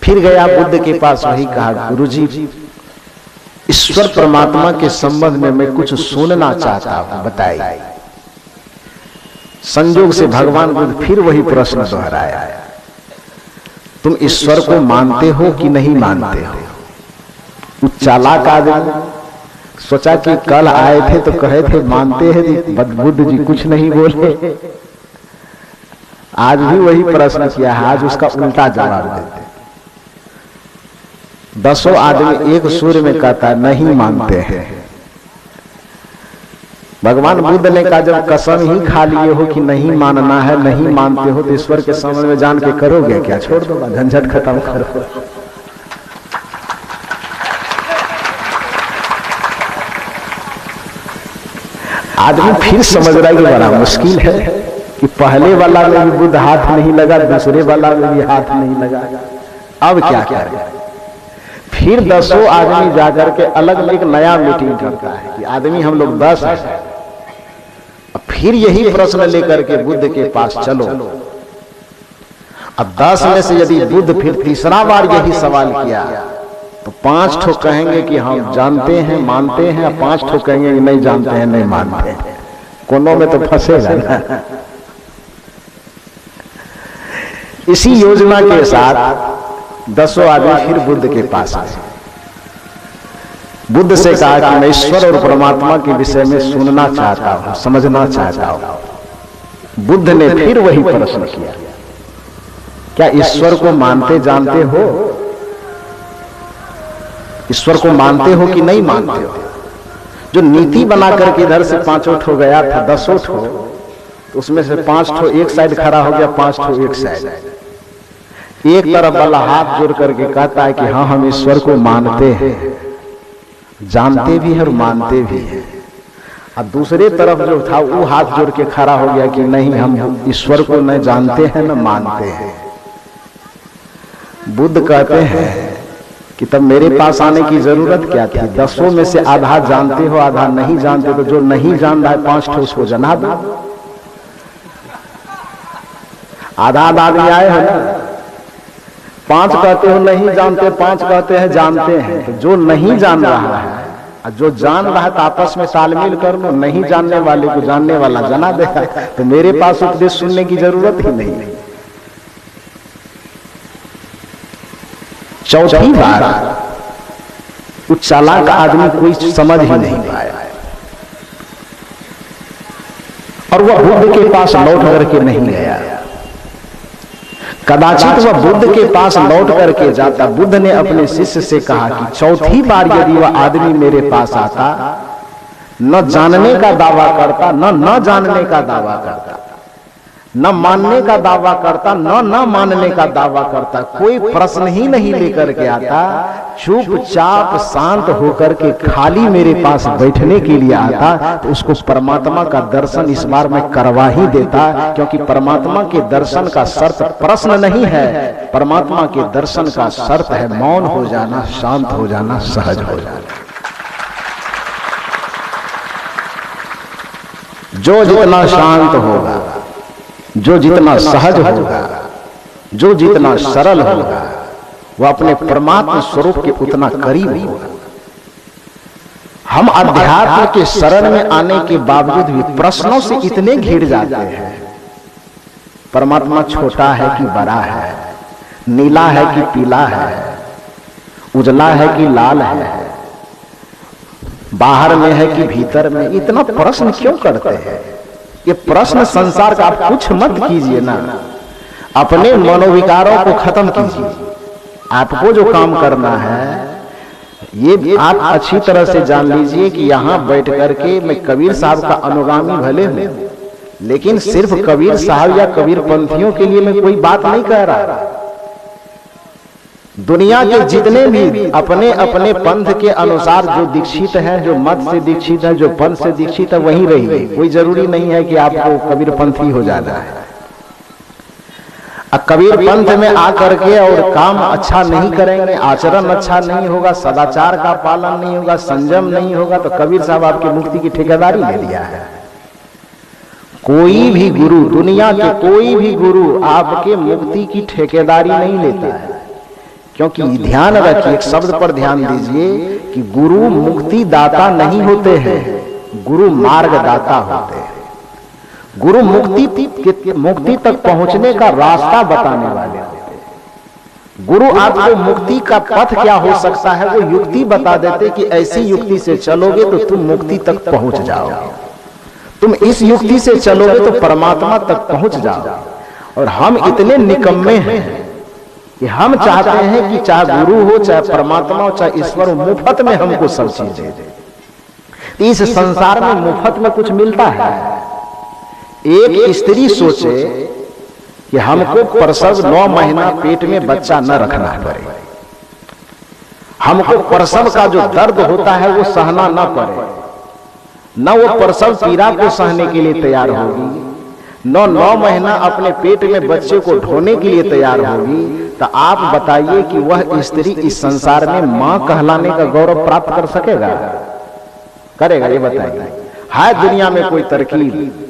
फिर गया बुद्ध के पास, वही कहा, गुरुजी ईश्वर परमात्मा के संबंध में मैं कुछ सुनना चाहता हूं, बताइए। संयोग से भगवान बुद्ध फिर वही प्रश्न दोहराया, तुम ईश्वर को मानते हो कि नहीं मानते हो? कुछ चालाक आदमी सोचा कि कल आए थे तो कहे थे मानते हैं, बुद्ध जी कुछ नहीं बोले। आज भी वही प्रश्न किया है, आज उसका उल्टा जवाब देते। 10 आदमी एक सुर में कहता है नहीं मानते हैं। भगवान बुद्ध ने कहा जब कसम ही खा लिए हो कि नहीं मानना है, नहीं मानते हो, तो ईश्वर के संबंध में जान के करोगे क्या? छोड़ दो, झंझट खत्म करो। आदमी फिर समझ रहा है कि बड़ा मुश्किल है कि पहले वाला में भी बुद्ध हाथ नहीं लगा, दूसरे वाला में भी हाथ नहीं लगा, अब क्या करें? फिर 10 आदमी जाकर के अलग अलग नया मीटिंग करता है कि आदमी हम लोग 10 हैं। फिर यही प्रश्न लेकर के बुद्ध के पास चलो। अब 10 में से यदि बुद्ध फिर तीसरा बार यही सवाल किया तो 5 ठो कहेंगे कि हम जानते हैं, मानते हैं, 5 ठो कहेंगे कि नहीं जानते हैं, नहीं मानते हैं। कोनों में तो फंसेगा ना। इसी योजना के साथ 10 आदमी फिर बुद्ध के पास आए। बुद्ध से कहा कि मैं ईश्वर और परमात्मा के विषय में सुनना चाहता हूं, समझना चाहता हूं। बुद्ध ने फिर वही प्रश्न किया, क्या ईश्वर को मानते जानते हो? ईश्वर को मानते हो कि नहीं मानते हो? जो नीति बना करके इधर से 5 ठो गया था, 10 ठो, तो उसमें से 5 ठो एक साइड खड़ा हो गया, 5 ठो एक साइड। एक तरफ वाला हाथ जोड़ करके कहता है कि हाँ हम ईश्वर को मानते हैं, जानते भी हैं और मानते भी हैं। और दूसरे तरफ जो था वो हाथ जोड़ के खड़ा हो गया कि नहीं हम ईश्वर को न जानते हैं न मानते हैं। बुद्ध कहते हैं कि तब मेरे पास आने की जरूरत क्या थी? 10 में से आधा जानते हो, आधा नहीं जानते, तो जो नहीं जान रहा है 5 ठो उसको जना दो। आधा आदमी आए हैं ना, 5 कहते हो नहीं जानते, 5 कहते हैं जानते हैं। तो जो नहीं जान रहा है और जो जान रहा है तो आपस में तालमेल कर लो, नहीं जानने वाले को जानने वाला जना देगा। तो मेरे पास उपदेश सुनने की जरूरत ही नहीं। चौथी बार उस चालाक आदमी कोई समझ ही नहीं पाया और वह बुद्ध के पास लौट करके नहीं गया। कदाचित वह बुद्ध के पास लौट करके जाता, बुद्ध ने अपने शिष्य से कहा कि चौथी बार यदि वह आदमी मेरे पास आता, न जानने का दावा करता, न जानने का दावा करता, न मानने का दावा करता, न मानने का दावा करता, कोई प्रश्न ही नहीं लेकर के आता, चुपचाप शांत होकर के खाली मेरे पास बैठने के लिए आता, तो उसको परमात्मा का दर्शन इस बार मैं करवा ही देता। क्योंकि परमात्मा के दर्शन का शर्त प्रश्न नहीं है, परमात्मा के दर्शन का शर्त है मौन हो जाना, शांत हो जाना, सहज हो जाना। जो जितना शांत होगा, जो जितना सहज होगा, जो जितना सरल होगा, वह अपने परमात्मा स्वरूप के उतना करीब होगा। हम अध्यात्म के शरण में आने के बावजूद भी प्रश्नों से इतने घिर जाते हैं, परमात्मा छोटा है कि बड़ा है, नीला है कि पीला है, उजला है कि लाल है, बाहर में है कि भीतर में, इतना प्रश्न क्यों करते हैं? ये प्रश्न संसार का आप कुछ मत कीजिए ना, अपने मनोविकारों को खत्म कीजिए। आपको जो काम करना है ये आप अच्छी तरह से जान लीजिए कि यहाँ बैठ करके मैं कबीर साहब का अनुगामी भले हूं, लेकिन सिर्फ कबीर साहब या कबीर पंथियों के लिए मैं कोई बात नहीं कह रहा। दुनिया के जितने भी अपने अपने पंथ के अनुसार जो दीक्षित हैं, जो मत से दीक्षित है, जो पंथ से दीक्षित है, वहीं रहिए। कोई जरूरी नहीं है कि आपको कबीर पंथी हो जाना है। कबीर पंथ में आकर के और काम अच्छा नहीं करेंगे, आचरण अच्छा नहीं होगा, सदाचार का पालन नहीं होगा, संयम नहीं होगा, तो कबीर साहब आपकी मुक्ति की ठेकेदारी ले लिया है। कोई भी गुरु, दुनिया के कोई भी गुरु आपके मुक्ति की ठेकेदारी नहीं लेता है। क्योंकि ध्यान रखिए, एक शब्द पर ध्यान दीजिए कि गुरु मुक्ति दाता नहीं होते हैं, गुरु मार्गदाता होते हैं। गुरु मुक्ति तक पहुंचने का रास्ता बताने वाले होते हैं। गुरु आपको मुक्ति का पथ क्या हो सकता है वो युक्ति बता देते कि ऐसी युक्ति से चलोगे तो तुम मुक्ति तक पहुंच जाओगे, तुम इस युक्ति से चलोगे तो परमात्मा तक पहुंच जाओगे। और हम इतने निकम्मे हैं कि हम चाहते हैं कि चाहे गुरु हो, चाहे परमात्मा हो, चाहे ईश्वर हो, मुफ्त में हमको सब चीज दे दे। इस संसार में मुफ्त में कुछ मिलता है? एक स्त्री सोचे कि हमको प्रसव 9 महीना पेट में बच्चा न रखना पड़े, हमको प्रसव का जो दर्द होता है वो सहना न पड़े, न वो प्रसव पीड़ा को सहने के लिए तैयार होगी, 9 महीना अपने पेट में बच्चे को ढोने के लिए तैयार होगी, तो आप बताइए कि वह स्त्री इस संसार में मां कहलाने का गौरव प्राप्त कर सकेगा? करेगा? ये बताइए। है दुनिया में कोई तरकीब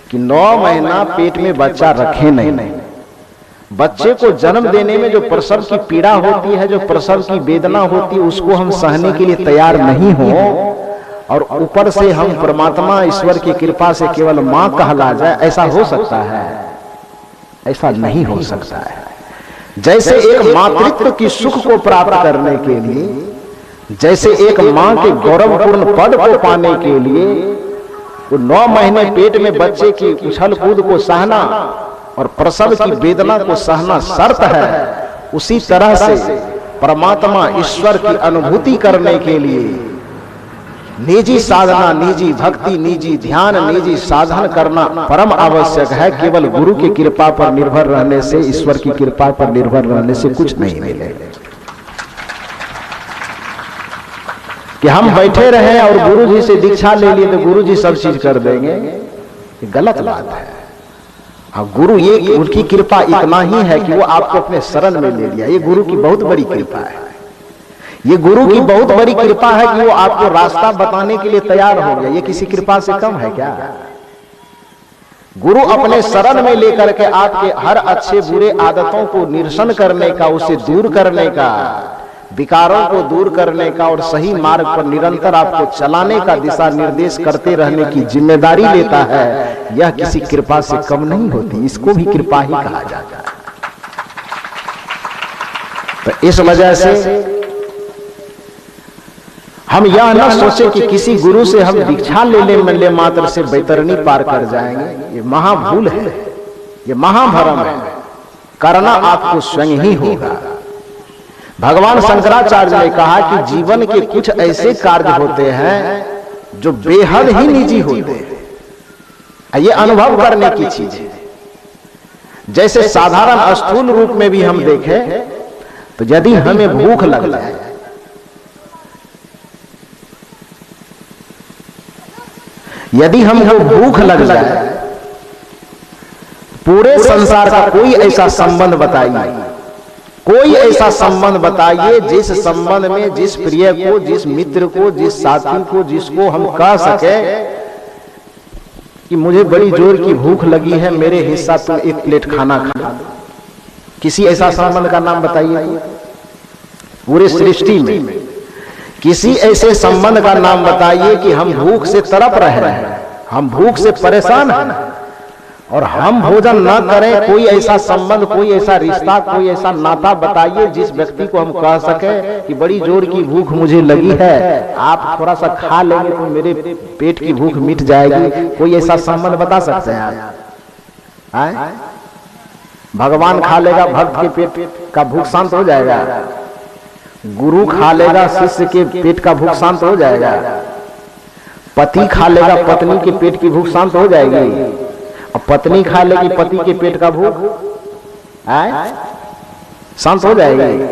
कि 9 महीना पेट में बच्चा रखे नहीं? बच्चे को जन्म देने में जो प्रसव की पीड़ा होती है, जो प्रसव की वेदना होती है, उसको हम सहने के लिए तैयार नहीं हो, और ऊपर से हम परमात्मा ईश्वर की कृपा से केवल मां कहला जाए, ऐसा हो सकता है? ऐसा नहीं हो सकता है। जैसे एक मातृत्व की सुख को प्राप्त करने के लिए, जैसे एक मां के गौरवपूर्ण पद को पाने के लिए वो 9 महीने पेट में बच्चे की उछल कूद को सहना और प्रसव की वेदना को सहना शर्त है, उसी तरह से परमात्मा ईश्वर की अनुभूति करने के लिए निजी साधना, निजी भक्ति, निजी ध्यान, निजी साधन करना परम आवश्यक है। केवल गुरु की कृपा पर निर्भर रहने से, ईश्वर की कृपा पर निर्भर रहने से कुछ नहीं मिलेगा। कि हम बैठे रहे और गुरु जी से दीक्षा ले लिए तो गुरु जी सब चीज कर देंगे, ये गलत बात है। हाँ, गुरु ये उनकी कृपा इतना ही है कि वो आपको अपने शरण में ले लिया, ये गुरु की बहुत बड़ी कृपा है। ये गुरु की बहुत बड़ी कृपा है कि वो आपको रास्ता बताने के लिए तैयार हो गया। ये किसी कृपा से कम है क्या? गुरु अपने शरण में लेकर के आपके हर अच्छे बुरे आदतों को निरसन करने का, उसे दूर करने का, विकारों को दूर करने का और सही मार्ग पर निरंतर आपको चलाने का दिशा निर्देश करते रहने की जिम्मेदारी लेता है। यह किसी कृपा से कम नहीं होती, इसको भी कृपा ही कहा जाता है। तो इस वजह से हम यह न सोचे कि किसी गुरु से हम दीक्षा ले मात्र से बैतरणी पार कर जाएंगे। ये महाभूल है, ये महाभरम है। करना आपको स्वयं ही होगा। भगवान शंकराचार्य ने कहा कि जीवन के कुछ ऐसे कार्य होते हैं जो बेहद ही निजी होते हैं, ये अनुभव करने की चीज है। जैसे साधारण स्थूल रूप में भी हम देखें तो यदि हमें भूख लग जाए, यदि हमको भूख लग जाए, पूरे संसार का कोई ऐसा संबंध बताइए, कोई ऐसा संबंध बताइए जिस संबंध में जिस प्रिय को, जिस मित्र को, जिस साथी को, जिसको हम कह सके कि मुझे बड़ी जोर की भूख लगी है, मेरे हिस्सा तुम 1 प्लेट खाना खा। किसी ऐसा संबंध का नाम बताइए पूरे सृष्टि में। किसी ऐसे संबंध का नाम बताइए कि हम भूख से तड़प रहे हैं, हम भूख से परेशान हैं और हम भोजन न करें। कोई ऐसा संबंध, कोई ऐसा रिश्ता, कोई ऐसा नाता बताइए जिस व्यक्ति को हम कह सके कि बड़ी जोर की भूख मुझे लगी है, आप थोड़ा सा खा लेंगे तो मेरे पेट की भूख मिट जाएगी। कोई ऐसा संबंध बता सकते हैं आप? भगवान खा लेगा, भक्त के पेट का भूख शांत हो जाएगा। गुरु खा लेगा, शिष्य के पेट का भूख शांत हो जाएगा। पति खा लेगा, पत्नी के पेट की भूख शांत हो जाएगी। और पत्नी खा लेगी, पति के पेट का भूख शांत हो जाएगी।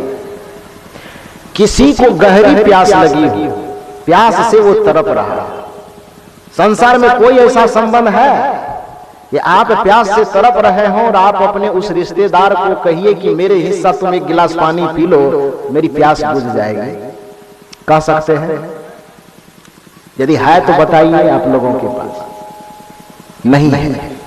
किसी को गहरी प्यास लगी हो, प्यास से वो तड़प रहा। संसार में कोई ऐसा संबंध है कि आप प्यास से तड़प रहे हो और आप अपने उस रिश्तेदार को कहिए कि मेरे हिस्सा तुम 1 गिलास पानी पी लो, मेरी प्यास बुझ जाएगी? कह सकते हैं? यदि है तो बताइए आप लोगों के पास। नहीं है।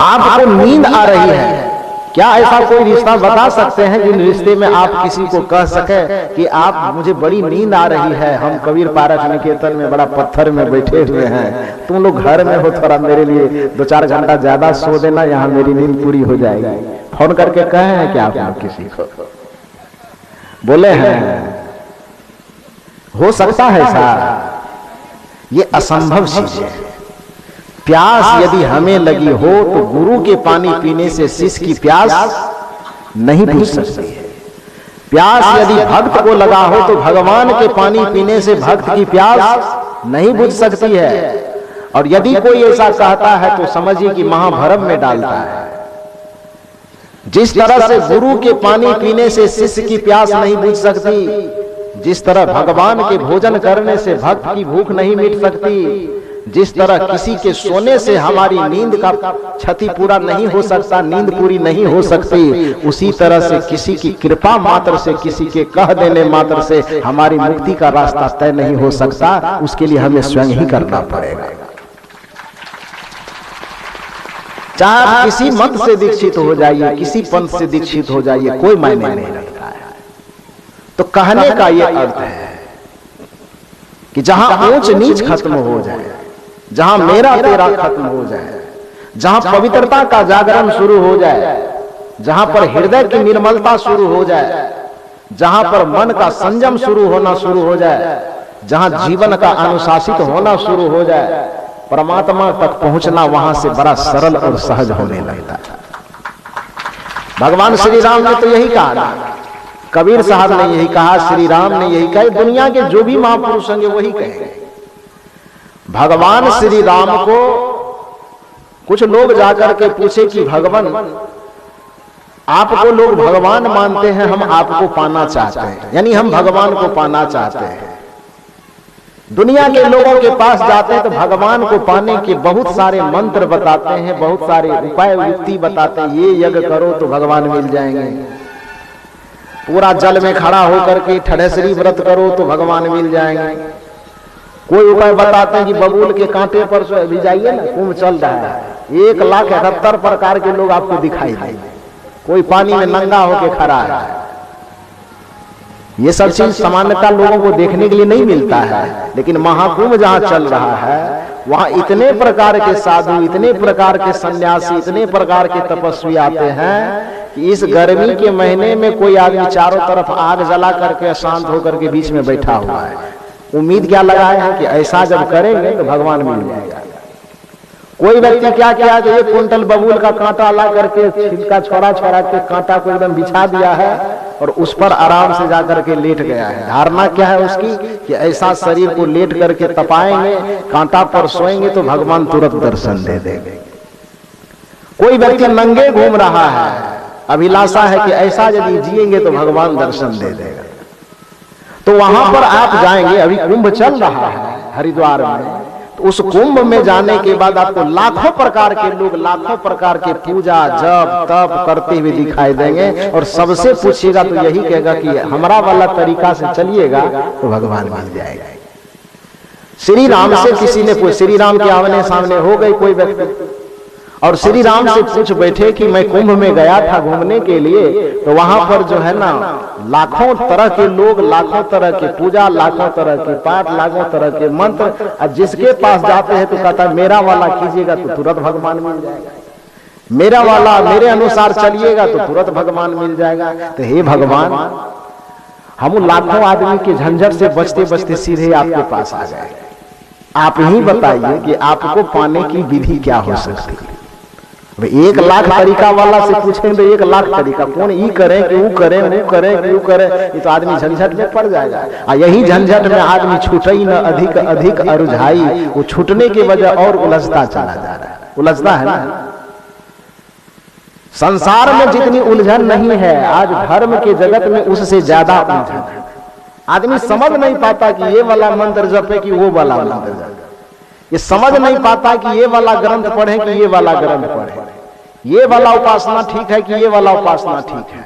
आपको नींद आ रही है, क्या ऐसा कोई रिश्ता बता सकते हैं जिन रिश्ते में आप किसी को कह सके कि आप मुझे बड़ी नींद आ रही है, हम कबीर पारक निकेतन में बड़ा पत्थर में बैठे हुए हैं, तुम लोग घर में हो, थोड़ा मेरे लिए 2-4 घंटा ज्यादा सो देना, यहाँ मेरी नींद पूरी हो जाएगी। फोन करके कहे हैं क्या आप लोग किसी को? बोले हैं? हो सकता है ऐसा? ये असंभव चीज है। प्यास यदि हमें लगी हो तो गुरु के पानी पीने से शिष्य की प्यास नहीं बुझ सकती है। प्यास यदि भक्त को लगा हो तो भगवान के पानी पीने से भक्त की प्यास नहीं बुझ सकती है। और यदि कोई ऐसा कहता है तो समझिए कि महाभरम में डालता है। जिस तरह से गुरु के पानी पीने से शिष्य की प्यास नहीं बुझ सकती, जिस तरह भगवान के भोजन करने से भक्त की भूख नहीं मिट सकती, जिस तरह किसी के सोने से हमारी नींद का क्षति पूरा नहीं हो सकता, नींद पूरी नहीं हो सकती, उसी तरह से किसी की कृपा मात्र से, किसी के कह देने मात्र से हमारी मुक्ति का रास्ता तय नहीं हो सकता। उसके लिए हमें स्वयं ही करना पड़ेगा। चाहे किसी मत से दीक्षित हो जाइए, किसी पंथ से दीक्षित हो जाइए, कोई मायने नहीं रखता है। तो कहने का यह अर्थ है कि जहां ऊंच नीच खत्म हो जाए, जहां मेरा तेरा खत्म हो जाए, जहां पवित्रता का जागरण शुरू हो जाए, जहां पर हृदय की निर्मलता शुरू हो जाए, जहां पर मन का संयम शुरू हो जाए, जहां जीवन का अनुशासित होना शुरू हो जाए, परमात्मा तक पहुंचना वहां से बड़ा सरल और सहज होने लगता है। भगवान श्री राम ने तो यही कहा, कबीर साहब ने यही कहा, श्री राम ने यही कहा, दुनिया के जो भी महापुरुष होंगे वही कहेंगे। भगवान श्री राम को कुछ लोग जाकर के पूछे कि भगवान, आपको लोग भगवान मानते हैं, हम आपको पाना चाहते हैं, यानी हम भगवान को पाना चाहते हैं। दुनिया के लोगों के पास जाते हैं तो भगवान को पाने के बहुत सारे मंत्र बताते हैं, बहुत सारे उपाय युक्ति बताते हैं, ये यज्ञ करो तो भगवान मिल जाएंगे, पूरा जल में खड़ा होकर के ठड़ेसरी व्रत करो तो भगवान मिल जाएंगे। कोई उपाय बताते हैं कि बबूल के कांटे पर भी जाइए ना, कुंभ चल रहा है, 1,71,000 प्रकार के लोग आपको दिखाई देंगे, कोई पानी में नंगा होके खड़ा है। ये सब चीज सामान्यतः लोगों को देखने के लिए नहीं मिलता है, लेकिन महाकुंभ जहां चल रहा है वहां इतने प्रकार के साधु, इतने प्रकार के सन्यासी, इतने प्रकार के तपस्वी आते हैं कि इस गर्मी के महीने में कोई आदमी चारों तरफ आग जला करके शांत होकर के बीच में बैठा हुआ है। उम्मीद क्या लगाए हैं कि ऐसा जब करेंगे तो भगवान मिल जाएगा। कोई व्यक्ति क्या किया कि 1 कुंटल बबूल का कांटा ला करके छिलका छोड़ा के कांटा को एकदम बिछा दिया है और उस पर आराम से जाकर के लेट गया है। धारणा क्या है उसकी कि ऐसा शरीर को लेट करके तपाएंगे, कांटा पर सोएंगे तो भगवान तुरंत दर्शन दे देंगे। कोई व्यक्ति नंगे घूम रहा है, अभिलाषा है कि ऐसा यदि जिएंगे तो भगवान दर्शन दे देगा। तो वहां पर आप जाएंगे, अभी कुंभ चल रहा है हरिद्वार में, तो उस कुंभ में जाने के बाद आपको लाखों प्रकार के लोग, लाखों प्रकार के पूजा जप तप करते हुए दिखाई देंगे और सबसे पूछिएगा तो यही कहेगा कि हमारा वाला तरीका से चलिएगा तो भगवान मिल जाएगा। श्री राम से किसी ने पूछ, श्री राम के आमने सामने हो गई कोई व्यक्ति और श्री राम से पूछ बैठे कि मैं कुंभ में गया था घूमने के लिए, तो वहां पर जो है ना लाखों तरह के लोग, लाखों तरह के पूजा, लाखों तरह के पाठ, लाखों तरह के मंत्र, और जिसके पास जाते हैं तो कहता है मेरा वाला कीजिएगा तो तुरंत भगवान मिल जाएगा, मेरा वाला मेरे अनुसार चलिएगा तो तुरंत भगवान मिल जाएगा। तो हे भगवान, हम लाखों आदमी के झंझट से बचते बचते सीधे आपके पास आ गए, आप ही बताइए कि आपको पाने की विधि क्या हो सकती है। 1 लाख तरीका वाला से पूछेंगे तो 1 लाख तरीका, कौन ई करे कि वो करे, वो करे कि वो करे, ये तो आदमी झंझट में पड़ जाएगा। और यही झंझट में आदमी छूटई न अधिक अधिक अरुझाई, वो छूटने की वजह और उलझता चला जा रहा है, उलझता है ना। संसार में जितनी उलझन नहीं है आज धर्म के जगत में उससे ज्यादा उलझन है। आदमी समझ नहीं पाता कि ये वाला मंत्र जपे कि वो वाला मंत्र जपे, ये समझ नहीं पाता कि ये वाला ग्रंथ पढ़े कि ये वाला ग्रंथ पढ़े, ये वाला उपासना ठीक है कि ये वाला उपासना ठीक है,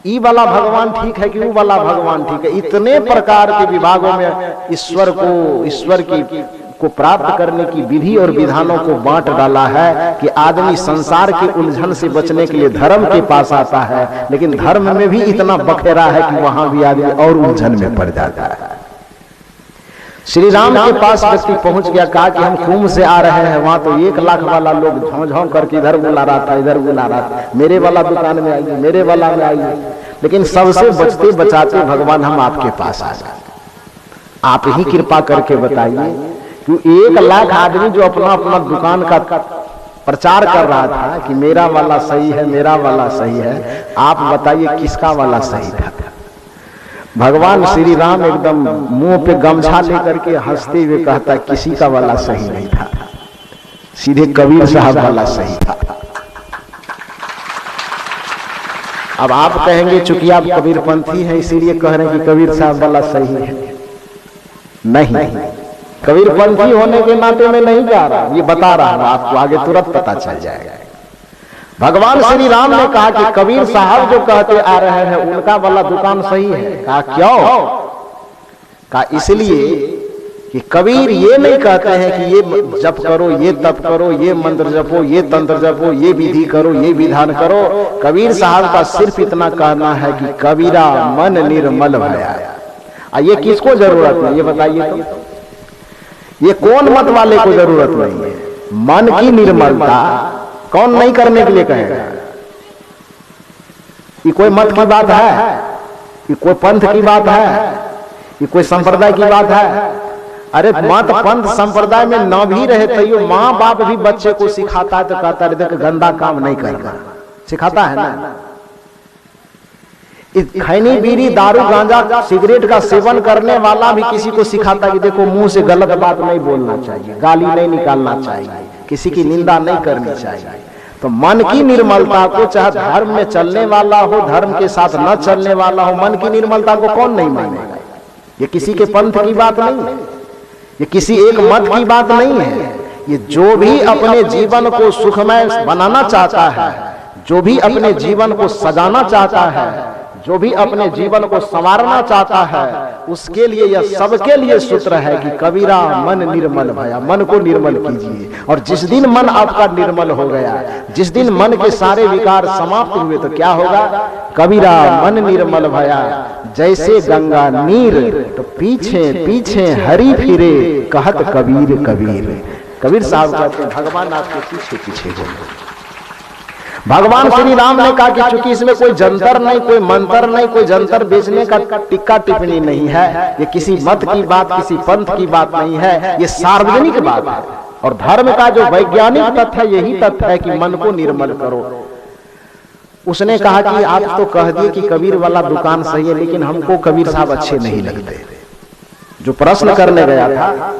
ई वाला भगवान ठीक है कि वो वाला भगवान ठीक है। इतने प्रकार के विभागों में ईश्वर को, ईश्वर की को प्राप्त करने की विधि और विधानों को बांट डाला है कि आदमी संसार के उलझन से बचने के लिए धर्म के पास आता है, लेकिन धर्म में भी इतना बखेरा है कि वहां भी आदमी और उलझन में पड़ जाता है। श्री राम के पास व्यक्ति पहुंच गया, कहा कि हम कुंभ से आ रहे हैं, वहां तो 1 लाख वाला लोग झों झों करके इधर बुला रहा था, इधर बुला रहा था, मेरे वाला दुकान में आइए, मेरे वाला में आइए, लेकिन सबसे बचते बचाते भगवान हम आपके पास आ जाए, आप ही कृपा करके बताइए कि 1 लाख आदमी जो अपना अपना दुकान का प्रचार कर रहा था कि मेरा वाला सही है, मेरा वाला सही है, आप बताइए किसका वाला सही था? भगवान श्री राम एकदम मुंह पे गमछा लेकर के हंसते हुए कहता किसी का वाला सही नहीं था, सीधे कबीर साहब वाला सही था। अब आप कहेंगे चूंकि आप कबीरपंथी हैं इसीलिए कह रहे हैं कि कबीर साहब वाला सही है। नहीं, कबीरपंथी होने के नाते में नहीं जा रहा, ये बता रहा हूं आपको, आगे तुरंत पता चल जाएगा। भगवान श्री राम ने कहा कि कबीर साहब जो कहते आ रहे हैं उनका वाला दुकान सही है। कहा क्यों? कहा इसलिए कि कबीर ये नहीं कहते हैं कि ये जप करो, ये तप करो, ये मंत्र जपो, ये तंत्र जपो, ये विधि करो, ये विधान करो। कबीर साहब का सिर्फ इतना कहना है कि कबीरा मन निर्मल भया। ये किसको जरूरत है ये बताइए तो? ये कौन मत वाले को जरूरत नहीं है? मन की निर्मलता कौन नहीं करने के लिए कहेगा? ये कोई मत की बात है? ये कोई पंथ की बात है? ये कोई संप्रदाय की बात है? अरे मत पंथ संप्रदाय में न भी रहे तो माँ बाप भी बच्चे को सिखाता है तो कहता है देख गंदा काम नहीं करना, सिखाता है ना। खैनी बीड़ी दारू गांजा सिगरेट का सेवन करने वाला भी किसी को सिखाता कि देखो मुंह से गलत बात नहीं बोलना चाहिए, गाली नहीं निकालना चाहिए, किसी की निंदा नहीं करनी चाहिए। तो मन की निर्मलता को चाहे धर्म में चलने वाला हो, धर्म के साथ न चलने वाला हो, मन की निर्मलता को कौन नहीं मानेगा? ये किसी के पंथ की बात नहीं है, ये किसी एक मत की बात नहीं है। ये जो भी अपने जीवन को सुखमय बनाना चाहता है, जो भी अपने जीवन को सजाना चाहता है, जो भी अपने जीवन को संवारना चाहता है, उसके लिए यह सबके लिए सूत्र है कि कबीरा मन निर्मल भया। मन को निर्मल कीजिए, और जिस दिन मन आपका निर्मल हो गया, जिस दिन मन के सारे विकार समाप्त हुए तो क्या होगा? कबीरा मन निर्मल भया जैसे गंगा नीर, तो पीछे पीछे हरि फिरे कहत कबीर कबीर। कबीर साहब कहते भगवान आपके पीछे पीछे घूमे। भगवान श्री राम ने कहा कि चूंकि इसमें कोई जंतर नहीं, कोई मंत्र नहीं, कोई जंतर बेचने का टिक्का टिप्पणी नहीं है, ये किसी मत की बात, किसी पंथ की बात नहीं है, ये सार्वजनिक बात है। और धर्म का जो वैज्ञानिक तथ्य है यही तथ्य है कि मन को निर्मल करो। उसने कहा कि आप तो कह दिए कि कबीर वाला दुकान सही है, लेकिन हमको कबीर साहब अच्छे नहीं लगते। जो प्रश्न करने गया था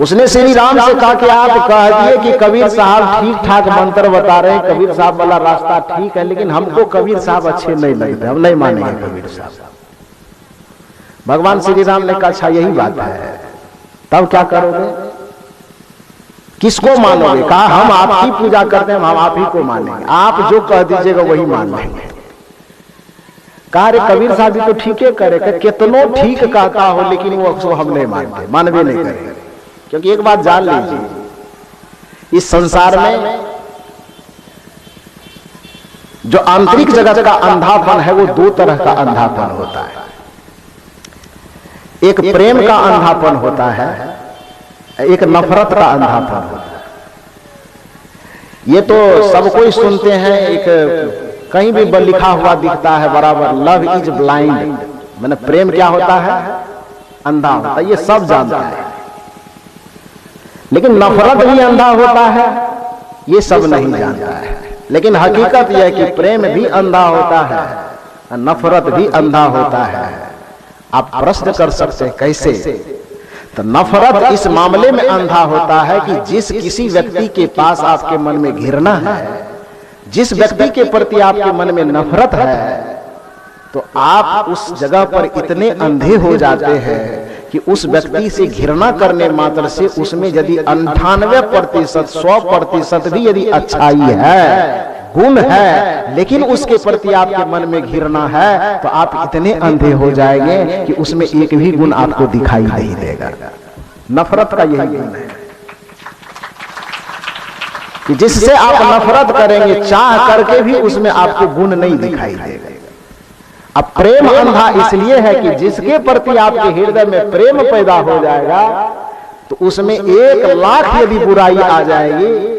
उसने श्री राम से कहा कि आप कह दिए कि कबीर साहब ठीक ठाक मंत्र बता रहे हैं, कबीर साहब वाला रास्ता ठीक है, लेकिन हमको कबीर साहब अच्छे नहीं लगते, हम नहीं मानेंगे कबीर साहब। भगवान श्री राम ने कहा अच्छा यही बात है, तब क्या करोगे? किसको मानोगे? कहा हम आपकी पूजा करते हैं, हम आप ही को मानेंगे, आप जो कह दीजिएगा वही मान लेंगे। कहा रे कबीर साहब भी तो ठीक है करे, कितनों ठीक कहता हो लेकिन वो हम नहीं मानते, मानवे नहीं करेंगे। क्योंकि एक बात जान लीजिए, इस संसार में जो आंतरिक जगत का अंधापन है वो 2 तरह का अंधापन होता है। एक प्रेम का अंधापन होता है, एक नफरत का अंधापन होता है। ये तो सब कोई सुनते हैं, एक कहीं भी लिखा हुआ दिखता है बराबर, लव इज ब्लाइंड, माने प्रेम क्या होता है? अंधा होता है, ये सब जानता है। लेकिन नफरत भी अंधा होता है, ये सब नहीं जानता है। लेकिन हकीकत यह है कि प्रेम भी अंधा होता है, नफरत भी अंधा होता है। आप प्रश्न कर सकते हैं कैसे? तो नफरत इस मामले में अंधा होता है कि जिस किसी व्यक्ति के पास आपके मन में घृणा है, जिस व्यक्ति के प्रति आपके मन में नफरत है, तो आप उस जगह पर इतने अंधे हो जाते हैं कि उस व्यक्ति से घृणा करने मात्र से उसमें यदि 98%, 100% भी यदि अच्छाई है, गुण है, लेकिन उसके प्रति आपके मन में घृणा है, तो आप इतने अंधे हो जाएंगे कि उसमें एक भी गुण आपको दिखाई नहीं देगा। नफरत का यही गुण है कि जिससे आप नफरत करेंगे चाह करके भी उसमें आपको गुण नहीं दिखाई देगा। अब प्रेम अंधा इसलिए है कि जिसके प्रति आपके हृदय में प्रेम पैदा हो जाएगा तो उसमें 1,00,000 यदि बुराई आ जाएगी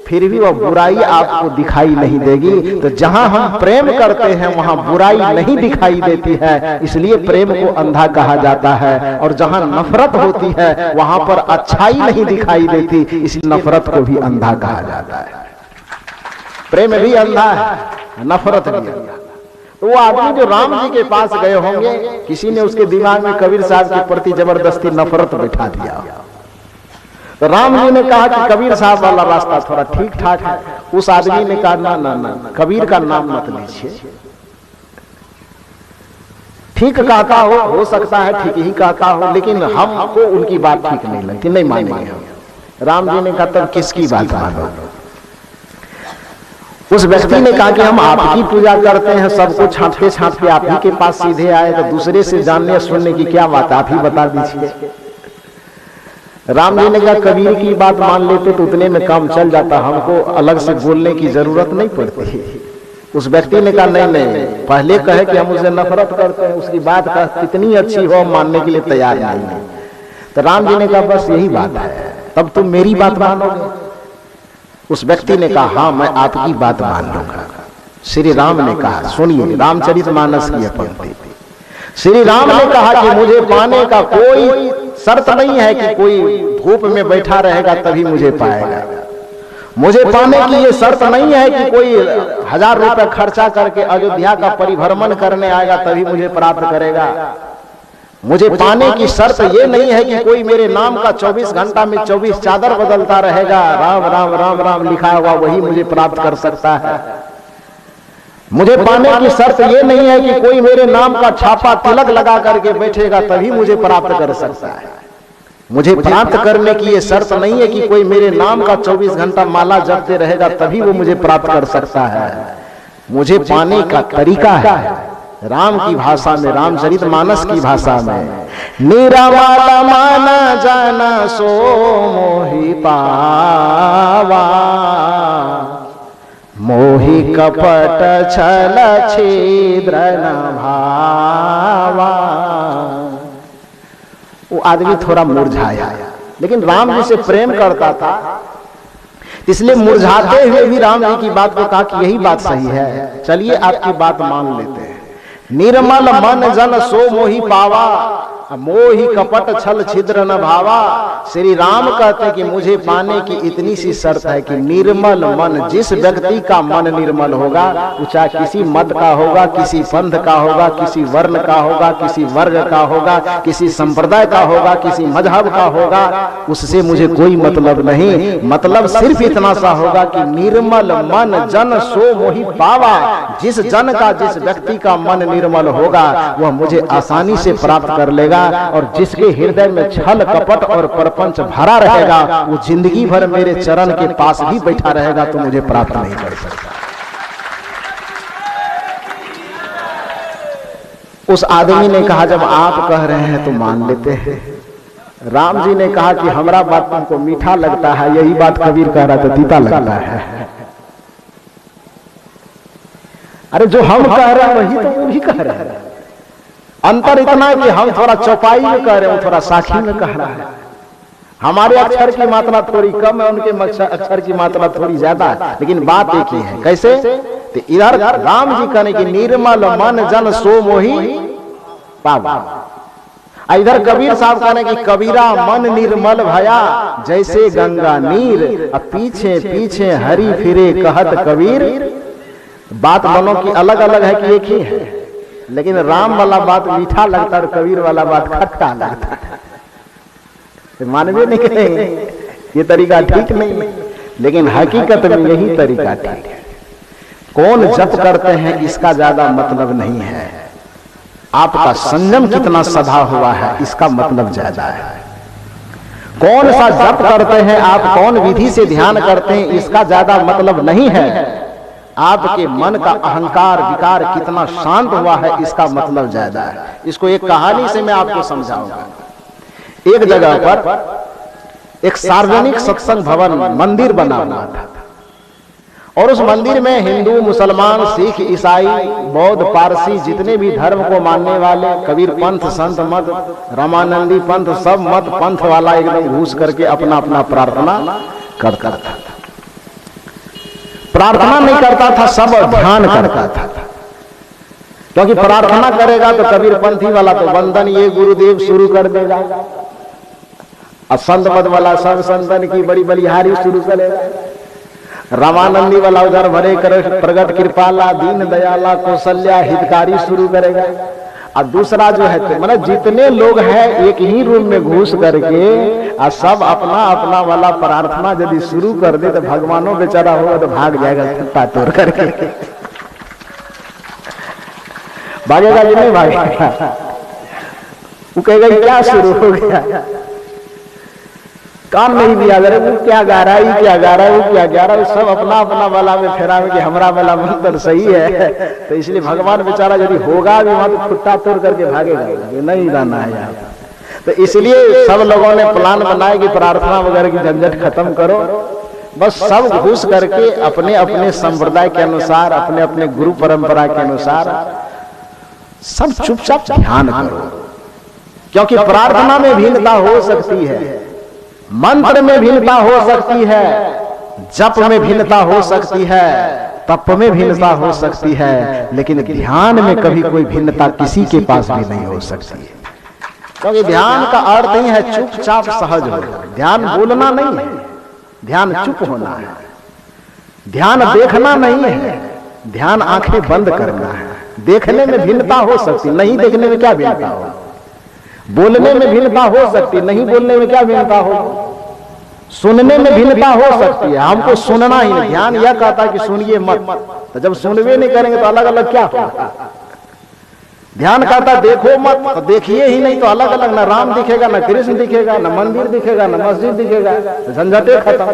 फिर भी वह बुराई आपको दिखाई नहीं देगी। तो जहां हम प्रेम करते हैं वहां बुराई नहीं दिखाई देती है, इसलिए प्रेम को अंधा कहा जाता है। और जहां नफरत होती है वहां पर अच्छाई नहीं दिखाई देती, इसलिए नफरत को भी अंधा कहा जाता है। प्रेम भी अंधा है, नफरत भी अंधा। तो वो आदमी जो राम जी के पास गए होंगे, किसी ने उसके दिमाग में कबीर साहब के प्रति जबरदस्ती नफरत बैठा दिया। तो राम जी ने कहा कि कबीर साहब वाला रास्ता थोड़ा ठीक ठाक है। उस आदमी ने कहा ना ना ना, कबीर का नाम मत लीजिए। ठीक कहता हो सकता है ठीक ही कहता हो, लेकिन हमको उनकी बात ठीक नहीं लगती, नहीं मानेंगे हम। राम जी ने कहा तब किसकी बात मानो? उस व्यक्ति ने कहा कि हम आपकी पूजा करते हैं, सबको छांटते छांटते आप ही के पास सीधे आए, तो दूसरे से जानने सुनने की क्या बात, आप ही बता दीजिए। राम जी ने कहा कबीर की बात मान लेते तो उतने में काम चल जाता, हमको अलग से बोलने की जरूरत नहीं पड़ती। उस व्यक्ति ने कहा नहीं नहीं, पहले कहे कि हम उसे नफरत करते हैं, उसकी बात का कितनी अच्छी हो मानने के लिए तैयार नहीं है। तो राम जी ने कहा बस यही बात है, तब तुम मेरी बात मानोगे? उस व्यक्ति ने कहा हाँ मैं आपकी बात मान लूंगा। श्री राम ने कहा, सुनिए रामचरितमानस की पंक्ति, श्री राम ने कहा कि मुझे पाने का कोई शर्त नहीं है कि कोई धूप में बैठा रहेगा तभी मुझे पाएगा। मुझे पाने की ये शर्त नहीं है कि कोई 1000 रुपए खर्चा करके अयोध्या का परिभ्रमण करने आएगा तभी मुझे प्राप्त करेगा। मुझे पाने की शर्त ये नहीं है कि कोई मेरे नाम का 24 घंटा में 24 चादर बदलता रहेगा, राम राम राम राम लिखा हुआ वही मुझे प्राप्त कर सकता है। मुझे पाने की शर्त ये नहीं है कि कोई मेरे नाम का छापा तिलक लगा करके बैठेगा तभी मुझे प्राप्त कर सकता है। मुझे प्राप्त करने की ये शर्त नहीं है कि कोई मेरे नाम का 24 घंटा माला जपते रहेगा तभी वो मुझे प्राप्त कर सकता है। मुझे पाने का तरीका है राम की भाषा में, रामचरितमानस की भाषा में, निरावाला माना जाना सो मोहि पावा, मोहि कपट छल छिद्र न भावा। वो आदमी थोड़ा मुरझाया, लेकिन राम जी से प्रेम करता था, इसलिए मुरझाते हुए भी राम जी की बात को कहा कि यही बात सही है, चलिए आपकी बात मान लेते हैं। निर्मल मन जन सो मोहि पावा, मोहि कपट छल छिद्र न भावा। श्री राम कहते हैं कि मुझे पाने की इतनी सी शर्त है कि निर्मल मन, जिस व्यक्ति का मन निर्मल होगा, चाहे किसी मत का होगा, किसी पंथ का होगा, किसी वर्ण का होगा, किसी वर्ग का होगा, किसी संप्रदाय का होगा, किसी मजहब का होगा, उससे मुझे कोई मतलब नहीं। मतलब सिर्फ इतना सा होगा कि निर्मल मन जन सो मोहि पावा। जिस जन का, जिस व्यक्ति का मन निर्मल होगा वह मुझे आसानी से प्राप्त कर लेगा, और जिसके हृदय में छल कपट और परपंच भरा रहेगा वो जिंदगी भर मेरे चरण के पास भी बैठा रहेगा तो मुझे प्राप्त नहीं कर सकता। उस आदमी ने कहा जब आप कह रहे हैं तो मान लेते हैं। राम जी ने कहा कि हमारा बात तुमको मीठा लगता है, यही बात कबीर कह रहा था तीता लगता है। अरे जो हम कह रहे हैं वही तो वो भी कह रहे हैं। अंतर इतना है कि हम थोड़ा चौपाई में कह रहे हैं, थोड़ा साखी में कह रहा है। हमारे अक्षर की मात्रा थोड़ी कम है, उनके अक्षर की मात्रा थोड़ी ज्यादा है, लेकिन बात एक ही है। कैसे? तो इधर राम जी कहने की निर्मल मन जन सो मोहि पावा, इधर कबीर साहब कहने की कबीरा मन निर्मल भया जैसे गंगा नीर, अब पीछे पीछे हरि फिरे कहत कबीर। बात दोनों की अलग अलग है कि एक ही है, लेकिन राम वाला बात मीठा लगता है और कबीर वाला बात खट्टा लगता है। मानवे नहीं कहेंगे ये तरीका ठीक नहीं, लेकिन हकीकत में यही तरीका ठीक है। कौन जप करते हैं इसका ज्यादा मतलब नहीं है, आपका संयम कितना सधा हुआ है इसका मतलब ज्यादा है। कौन सा जप करते हैं आप, कौन विधि से ध्यान करते हैं इसका ज्यादा मतलब नहीं है, आपके मन का अहंकार विकार कितना शांत हुआ है इसका मतलब ज्यादा है। इसको एक कहानी से मैं आपको समझाऊंगा। एक जगह पर एक सार्वजनिक सत्संग भवन मंदिर बना हुआ था और उस मंदिर में हिंदू, मुसलमान, सिख, ईसाई, बौद्ध, पारसी जितने भी धर्म को मानने वाले, कबीर पंथ, संत मत, रामानंदी पंथ, सब मत पंथ वाला एकदम घुस करके अपना अपना प्रार्थना करता था। प्रार्थना नहीं करता था, सब ध्यान करता था, क्योंकि प्रार्थना करेगा तो कबीर पंथी वाला तो वंदन ये गुरुदेव शुरू कर देगा, और संत मत वाला सब संतन की बड़ी बलिहारी शुरू करेगा, रामानंदी वाला उधर भरे कर प्रगट कृपाला, दीन दयाला, कौशल्या, हितकारी शुरू करेगा। और दूसरा जो है मतलब जितने लोग हैं एक ही रूम में घुस करके और सब अपना अपना वाला प्रार्थना यदि शुरू कर दे तो भगवानों बेचारा होगा तो भाग जाएगा कुत्ता तोड़ करके। भागेगा कि नहीं भागेगा? वो कहेगा क्या शुरू हो गया, कान नहीं दिया अगर वो क्या गा रहा है, क्या गा रहा है, वो क्या गा रहा है, सब अपना अपना वाला में फेरा में कि हमारा वाला मंत्र सही है। तो इसलिए भगवान बेचारा यदि होगा भी वहां तो खुट्टा तोड़ करके भागेगा, नहीं रहना है यहाँ। तो इसलिए सब लोगों ने प्लान बनाया कि प्रार्थना वगैरह की झंझट खत्म करो, बस सब घुस करके अपने अपने संप्रदाय के अनुसार, अपने अपने गुरु परंपरा के अनुसार सब चुपचाप ध्यान करो, क्योंकि प्रार्थना में भिन्नता हो सकती है, मंत्र में भिन्नता हो सकती है, जप में भिन्नता हो सकती है, तप में भिन्नता हो सकती है, लेकिन ध्यान में कभी कोई भिन्नता किसी के पास भी नहीं हो सकती है। क्योंकि ध्यान का अर्थ ही है चुपचाप सहज हो। ध्यान बोलना नहीं है, ध्यान चुप होना है। ध्यान देखना नहीं है, ध्यान आंखें बंद करना है। देखने में भिन्नता हो सकती, नहीं देखने में क्या भिन्नता हो? बोलने में भिन्नता हो सकती, नहीं बोलने में क्या भिन्नता हो? सुनने में भिन्नता हो सकती है, हमको सुनना ही नहीं। ध्यान यह कहता है कि सुनिए मत, तो जब सुनवे नहीं करेंगे तो अलग अलग क्या होगा? ध्यान कहता देखो मत, तो देखिए ही नहीं तो अलग अलग, ना राम दिखेगा, ना कृष्ण दिखेगा, ना मंदिर दिखेगा, ना मस्जिद दिखेगा, झंझटे खत्म।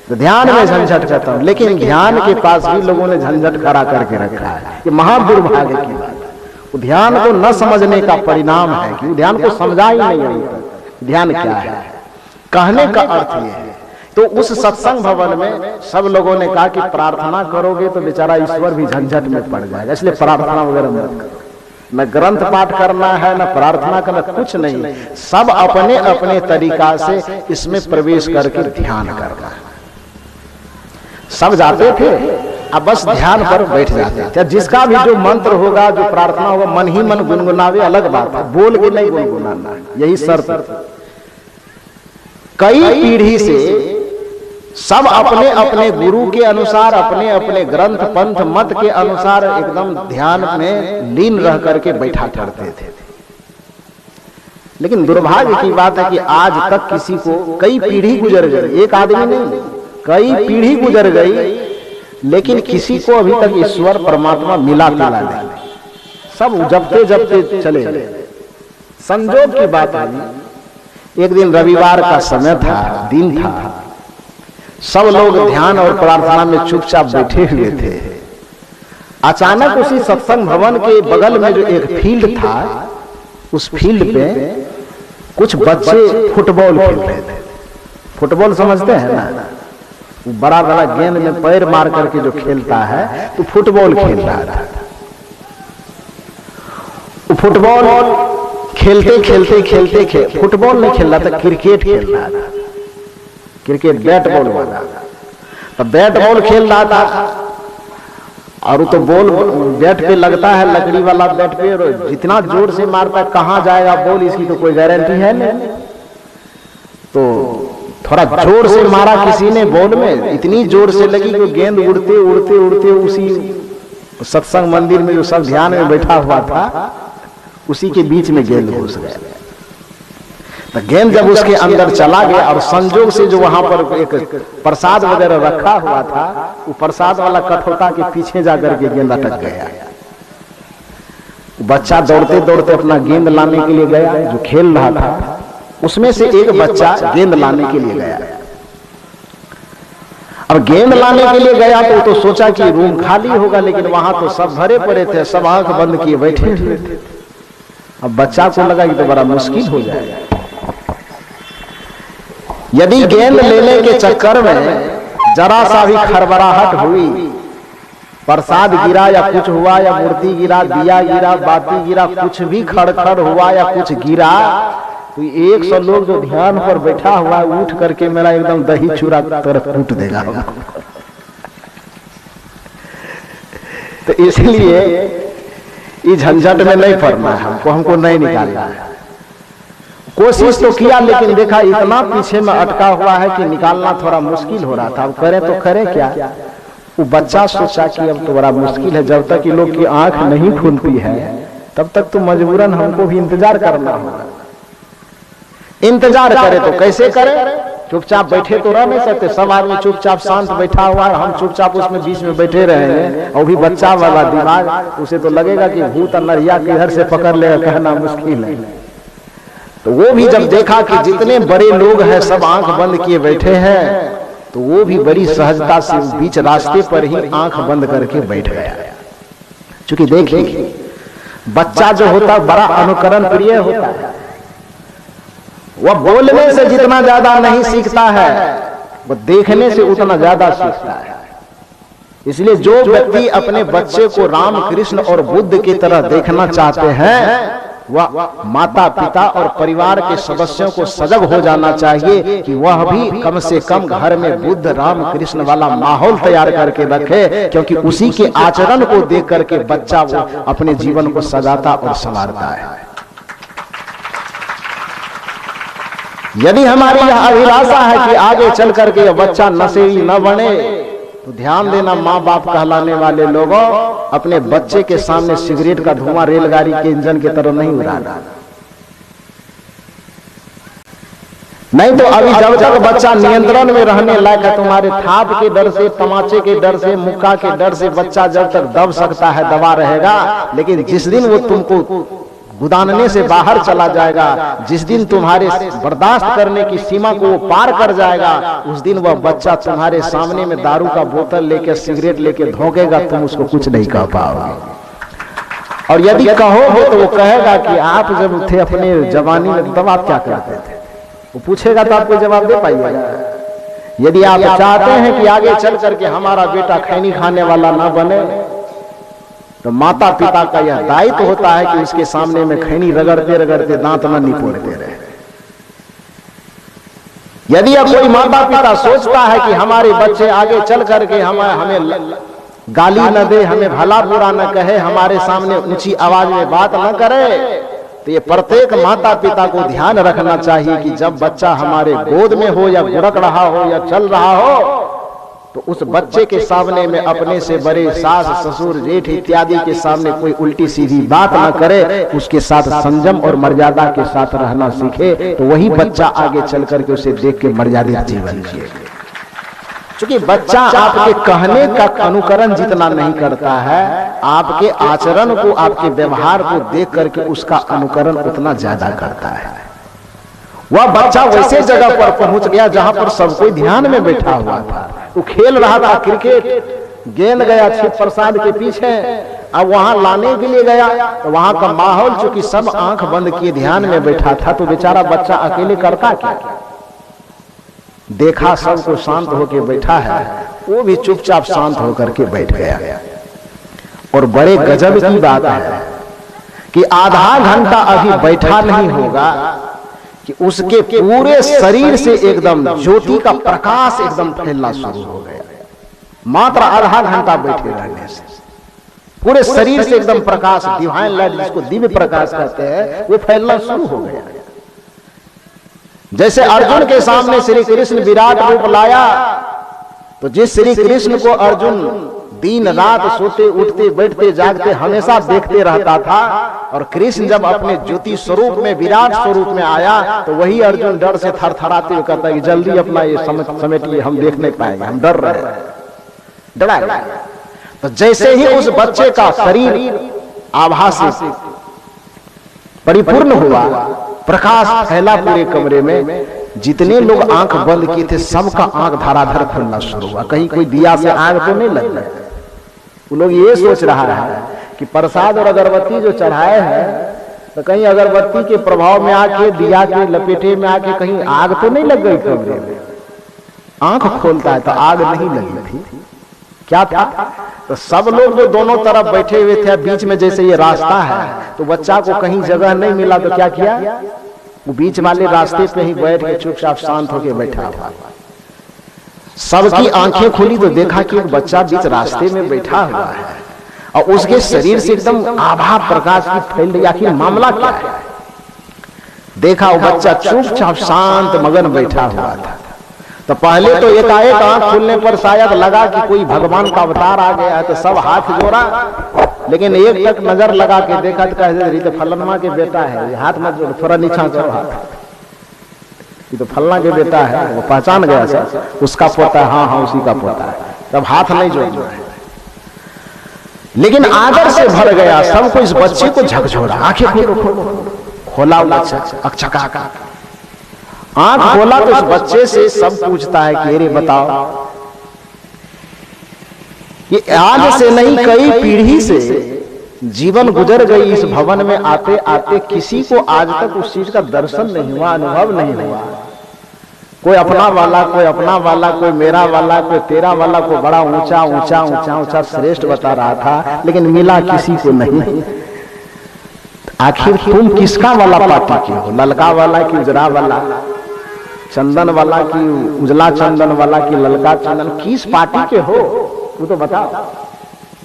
तो ध्यान में झंझट खत्म। लेकिन ध्यान के पास भी लोगों ने झंझट खड़ा करके रखा है, ये महादुर्भाग्य की बात है। ध्यान को न समझने का परिणाम है कि ध्यान को समझा ही नहीं अभी तक ध्यान क्या है। कहने का अर्थ ये है। तो उस सत्संग भवन में सब लोगों ने कहा कि प्रार्थना करोगे तो बेचारा ईश्वर भी झंझट में पड़ जाएगा, इसलिए प्रार्थना वगैरह मत करो। न ग्रंथ पाठ करना है, न प्रार्थना करना, कुछ नहीं। सब अपने अपने तरीका से इसमें प्रवेश करके ध्यान करना है। सब जाते थे, अब बस ध्यान पर बैठ जाते थे। जिसका भी जो मंत्र होगा, जो प्रार्थना होगा, मन ही मन गुनगुनावे, अलग बात है, बोल के नहीं गुनगुनाना, यही शर्त। कई पीढ़ी से सब अपने अपने गुरु के अनुसार, अपने अपने ग्रंथ पंथ मत के अनुसार एकदम ध्यान में लीन रह करके बैठा करते थे। लेकिन दुर्भाग्य की बात है कि आज तक किसी को, कई पीढ़ी गुजर गई, एक आदमी नहीं, कई पीढ़ी गुजर गई, लेकिन किसी को अभी तक ईश्वर परमात्मा मिला नहीं। सब जपते जपते चले। संजोग की बात है, एक दिन रविवार का समय था, दिन था, सब लोग ध्यान और प्रार्थना में चुपचाप बैठे हुए थे। अचानक उसी सत्संग भवन के बगल में जो एक फील्ड था, उस फील्ड पे कुछ बच्चे फुटबॉल खेल रहे थे। फुटबॉल समझते हैं ना, बड़ा बड़ा गेंद में पैर मार करके जो खेलता है, तो फुटबॉल खेल रहा था। फुटबॉल खेलते खेलते खेलते फुटबॉल नहीं खेल रहा था, क्रिकेट खेल रहा था। क्रिकेट बैट बॉल वाला, तो बैट बॉल खेल रहा था। और तो बॉल बैट पे लगता है, लकड़ी वाला बैट पे, जितना जोर से मारता है कहां जाएगा बॉल, इसकी तो कोई गारंटी है नहीं। तो थोड़ा जोर से मारा किसी ने बॉल में, इतनी जोर से लगी कि गेंद उड़ते उड़ते उड़ते उसी सत्संग मंदिर में जो सब ध्यान में बैठा हुआ था, उसी के बीच में गेंद घुस गया। तो गेंद जब उसके अंदर चला गया, और संजोग से जो वहां पर एक प्रसाद वगैरह रखा हुआ था, वो प्रसाद वाला कठौता के पीछे जाकर के गेंद अटक गया। बच्चा दौड़ते दौड़ते अपना गेंद लाने के लिए गया, जो खेल रहा था उसमें से एक बच्चा गेंद लाने के लिए गया। अब गेंद लाने के लिए गया तो सोचा कि रूम खाली होगा, लेकिन वहां तो सब भरे पड़े थे, सब आंख बंद किए बैठे हुए थे। अब बच्चा को लगा कि तो बड़ा मुश्किल हो जाएगा, यदि गेंद लेने के चक्कर में जरा सा भी खरबराहट हुई, प्रसाद गिरा या कुछ हुआ, या मूर्ति गिरा, दिया गिरा, बाती गिरा, कुछ भी खड़खड़ हुआ या कुछ गिरा, तो 100 लोग जो ध्यान पर बैठा हुआ है उठ करके मेरा एकदम दही चूरा तरफ कूट देगा। तो इसलिए इस झंझट में नहीं पड़ना है हमको नहीं निकालना है। कोशिश तो किया लेकिन देखा इतना पीछे में अटका हुआ है कि निकालना थोड़ा मुश्किल हो रहा था। अब करें तो करें क्या? वो बच्चा सोचा कि अब तो बड़ा मुश्किल है, जब तक कि लोग की आंख नहीं खुलती है तब तक तो मजबूरन हमको भी इंतजार करना होगा। इंतजार करे तो कैसे करें? चुपचाप बैठे तो रह नहीं सकते। सब आदमी चुपचाप शांत बैठा हुआ है, हम चुपचाप उसमें बीच में बैठे रहेंगे और भी बच्चा वाला दिमाग, उसे तो लगेगा कि भूत नरिया किधर से पकड़ लेगा, कहना मुश्किल है। तो वो भी जब देखा कि जितने बड़े लोग हैं सब आंख बंद किए बैठे हैं, तो वो भी बड़ी सहजता से बीच रास्ते पर ही आंख बंद करके बैठ गया। क्योंकि देखिए बच्चा जो होता बड़ा अनुकरण प्रिय होता है, वह बोलने से जितना ज्यादा नहीं सीखता है वह देखने से उतना ज्यादा सीखता है। इसलिए जो व्यक्ति अपने बच्चे को राम कृष्ण और बुद्ध की तरह देखना चाहते हैं वह माता पिता और परिवार के सदस्यों को सजग हो जाना चाहिए कि वह भी कम से कम घर में बुद्ध राम कृष्ण वाला माहौल तैयार करके रखे, क्योंकि उसी के आचरण को देख करके बच्चा वो अपने जीवन को सजाता और संवारता है। यदि हमारी यह अभिलाषा है कि आगे चल करके यह बच्चा नशेड़ी न बने, तो ध्यान देना माँ बाप कहलाने वाले लोगों, अपने बच्चे के सामने सिगरेट का धुआं रेलगाड़ी के इंजन की तरह नहीं उड़ाना। नहीं तो अभी जब तक बच्चा नियंत्रण में रहने लायक है, तुम्हारे थाप के डर से, तमाचे के डर से, मुक्का के डर से बच्चा जब तक दब सकता है दबा रहेगा। लेकिन जिस दिन वो तुमको गुदानने से बाहर चला जाएगा, जिस दिन तुम्हारे बर्दाश्त करने की सीमा को वो पार कर जाएगा, उस दिन वह बच्चा तुम्हारे सामने में दारू का बोतल लेके सिगरेट लेके धोखेगा, तुम उसको कुछ नहीं कह पाओगे। और यदि कहोगे तो वो कहेगा कि आप जब थे अपने जवानी में तब आप क्या करते थे, वो पूछेगा तो आपको जवाब दे पाइएगा। यदि आप चाहते हैं कि आगे चल करके हमारा बेटा खैनी खाने वाला ना बने, तो माता पिता का यह दायित्व होता है कि उसके सामने में खैनी रगड़ते रगड़ते दांत न निपोड़ते रहे। यदि अब कोई माता पिता सोचता है कि हमारे बच्चे आगे चल करके हमें गाली न दे, हमें भला बुरा न कहे, हमारे सामने ऊंची आवाज में बात न करे, तो ये प्रत्येक माता पिता को ध्यान रखना चाहिए कि जब बच्चा हमारे गोद में हो या गुड़क रहा हो या चल रहा हो, तो उस बच्चे के सामने में अपने से बड़े सास ससुर जेठ इत्यादि के सामने कोई उल्टी सीधी बात न करे, उसके साथ संयम और मर्यादा के साथ रहना सीखे, तो वही बच्चा आगे चल करके उसे देख के मर्यादित जीवन जिए। क्योंकि बच्चा आपके कहने का अनुकरण जितना नहीं करता है, आपके आचरण को, आपके व्यवहार को देख करके उसका अनुकरण उतना ज्यादा करता है। वह बच्चा वैसे जगह पर पहुंच गया जहां पर सब कोई ध्यान में बैठा हुआ था। वो खेल रहा था क्रिकेट, गेंद गया छिप प्रसाद के पीछे, अब वहां लाने के लिए गया, तो वहां का माहौल चूंकि सब आंख बंद किए ध्यान में बैठा था, तो बेचारा बच्चा अकेले करता क्या? देखा सबको शांत होकर बैठा है, वो भी चुपचाप शांत होकर के बैठ गया। और बड़े गजब की बात है कि आधा घंटा अभी बैठा नहीं होगा कि उसके पूरे शरीर से एकदम ज्योति का प्रकाश एकदम फैलना शुरू हो गया। मात्र आधा घंटा बैठे रहने से पूरे शरीर से एकदम प्रकाश, डिवाइन लाइट जिसको दिव्य प्रकाश कहते हैं, वो फैलना शुरू हो गया। जैसे अर्जुन के सामने श्री कृष्ण विराट रूप लाया, तो जिस श्री कृष्ण को अर्जुन दिन रात सोते उठते बैठते जागते हमेशा देखते रहता था, और कृष्ण जब अपने ज्योति स्वरूप में विराट स्वरूप में आया, तो वही अर्जुन डर से थरथराते हुए कहता है कि जल्दी अपना ये समेटिए, हम देख नहीं पाएंगे, हम डर रहे हैं, डरा गया। तो जैसे ही उस बच्चे का शरीर आभा से परिपूर्ण हुआ, प्रकाश फैला पूरे कमरे में, जितने लोग आंख बंद किए थे सबका आंख धराधर खुलना शुरू हुआ। कहीं कोई दिया से आग तो नहीं लग रहा, वो लोग ये सोच रहा है कि प्रसाद और अगरबत्ती जो चढ़ाए हैं तो कहीं अगरबत्ती के प्रभाव में आके, दिया के लपेटे में आके कहीं आग तो नहीं लग गई कमरे में? आंख खोलता है तो आग नहीं लगी थी। क्या था? तो सब लोग जो दोनों तरफ बैठे हुए थे, बीच में जैसे ये रास्ता है, तो बच्चा को कहीं जगह नहीं मिला तो क्या किया, वो बीच वाले रास्ते पे ही बैठ के चुपचाप शांत होके बैठा हुआ। सबकी आंखें खुली तो देखा कि एक बच्चा बीच रास्ते में बैठा हुआ है और उसके शरीर से एकदम आभा प्रकाश की फैल रही। आखिर मामला क्या है? देखा वो बच्चा चुपचाप शांत मगन बैठा हुआ था। तो पहले तो एकाएक आंख खुलने पर शायद लगा कि कोई भगवान का अवतार आ गया है, तो सब हाथ जोड़ा, लेकिन एक तक नजर लगा के देखा तो कहते तो फलनमा के बेटा है, ये हाथ मत जोड़, थोड़ा नीचा करो हाथ, ये तो फलना के बेटा है। वो पहचान गया सर, उसका पोता है। हाँ हाँ उसी का पोता है। तब हाथ नहीं जोड़ना है, लेकिन आदर से भर गया। सबको इस बच्चे को झकझोरा, आंखें खोलो, खोला बच्चा अकछका, आंख खोला तो उस बच्चे से सब पूछता है कि अरे बताओ, ये आज से नहीं कई पीढ़ी से जीवन गुजर गई इस भवन में आते आते किसी को आज तक उस चीज का दर्शन नहीं हुआ, अनुभव नहीं हुआ। कोई अपना वाला, कोई अपना वाला, कोई मेरा वाला, कोई तेरा वाला को बड़ा ऊंचा ऊंचा ऊंचा ऊंचा श्रेष्ठ बता रहा था, लेकिन मिला किसी को नहीं। आखिर तुम किसका वाला पार्टी के हो? ललका वाला की उजरा वाला, चंदन वाला की उजला चंदन वाला की ललका चंदन, किस पार्टी के हो वो तो बताओ।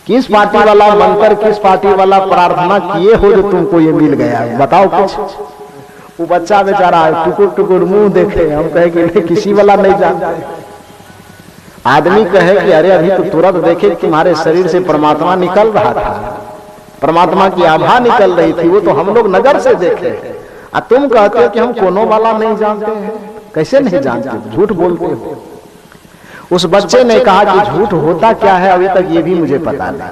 किस पार्टी वाला मंत्र, किस पार्टी वाला प्रार्थना किए हो जो तुमको ये मिल गया, बताओ कुछ। वो बच्चा बेचारा टुकुर टुकुर मुंह देखे, हम कहे कि नहीं किसी वाला नहीं जानते। आदमी कहे कि अरे अभी तो तुरंत देखे तुम्हारे शरीर से परमात्मा निकल रहा था, परमात्मा की आभा निकल रही थी, वो तो हम लोग नजर से देखे। और तुम कहते हो कि हम कोनो वाला नहीं जानते हैं। कैसे नहीं जानते? झूठ बोलते हो। उस बच्चे ने कहा कि झूठ होता क्या है अभी तक ये भी मुझे पता नहीं।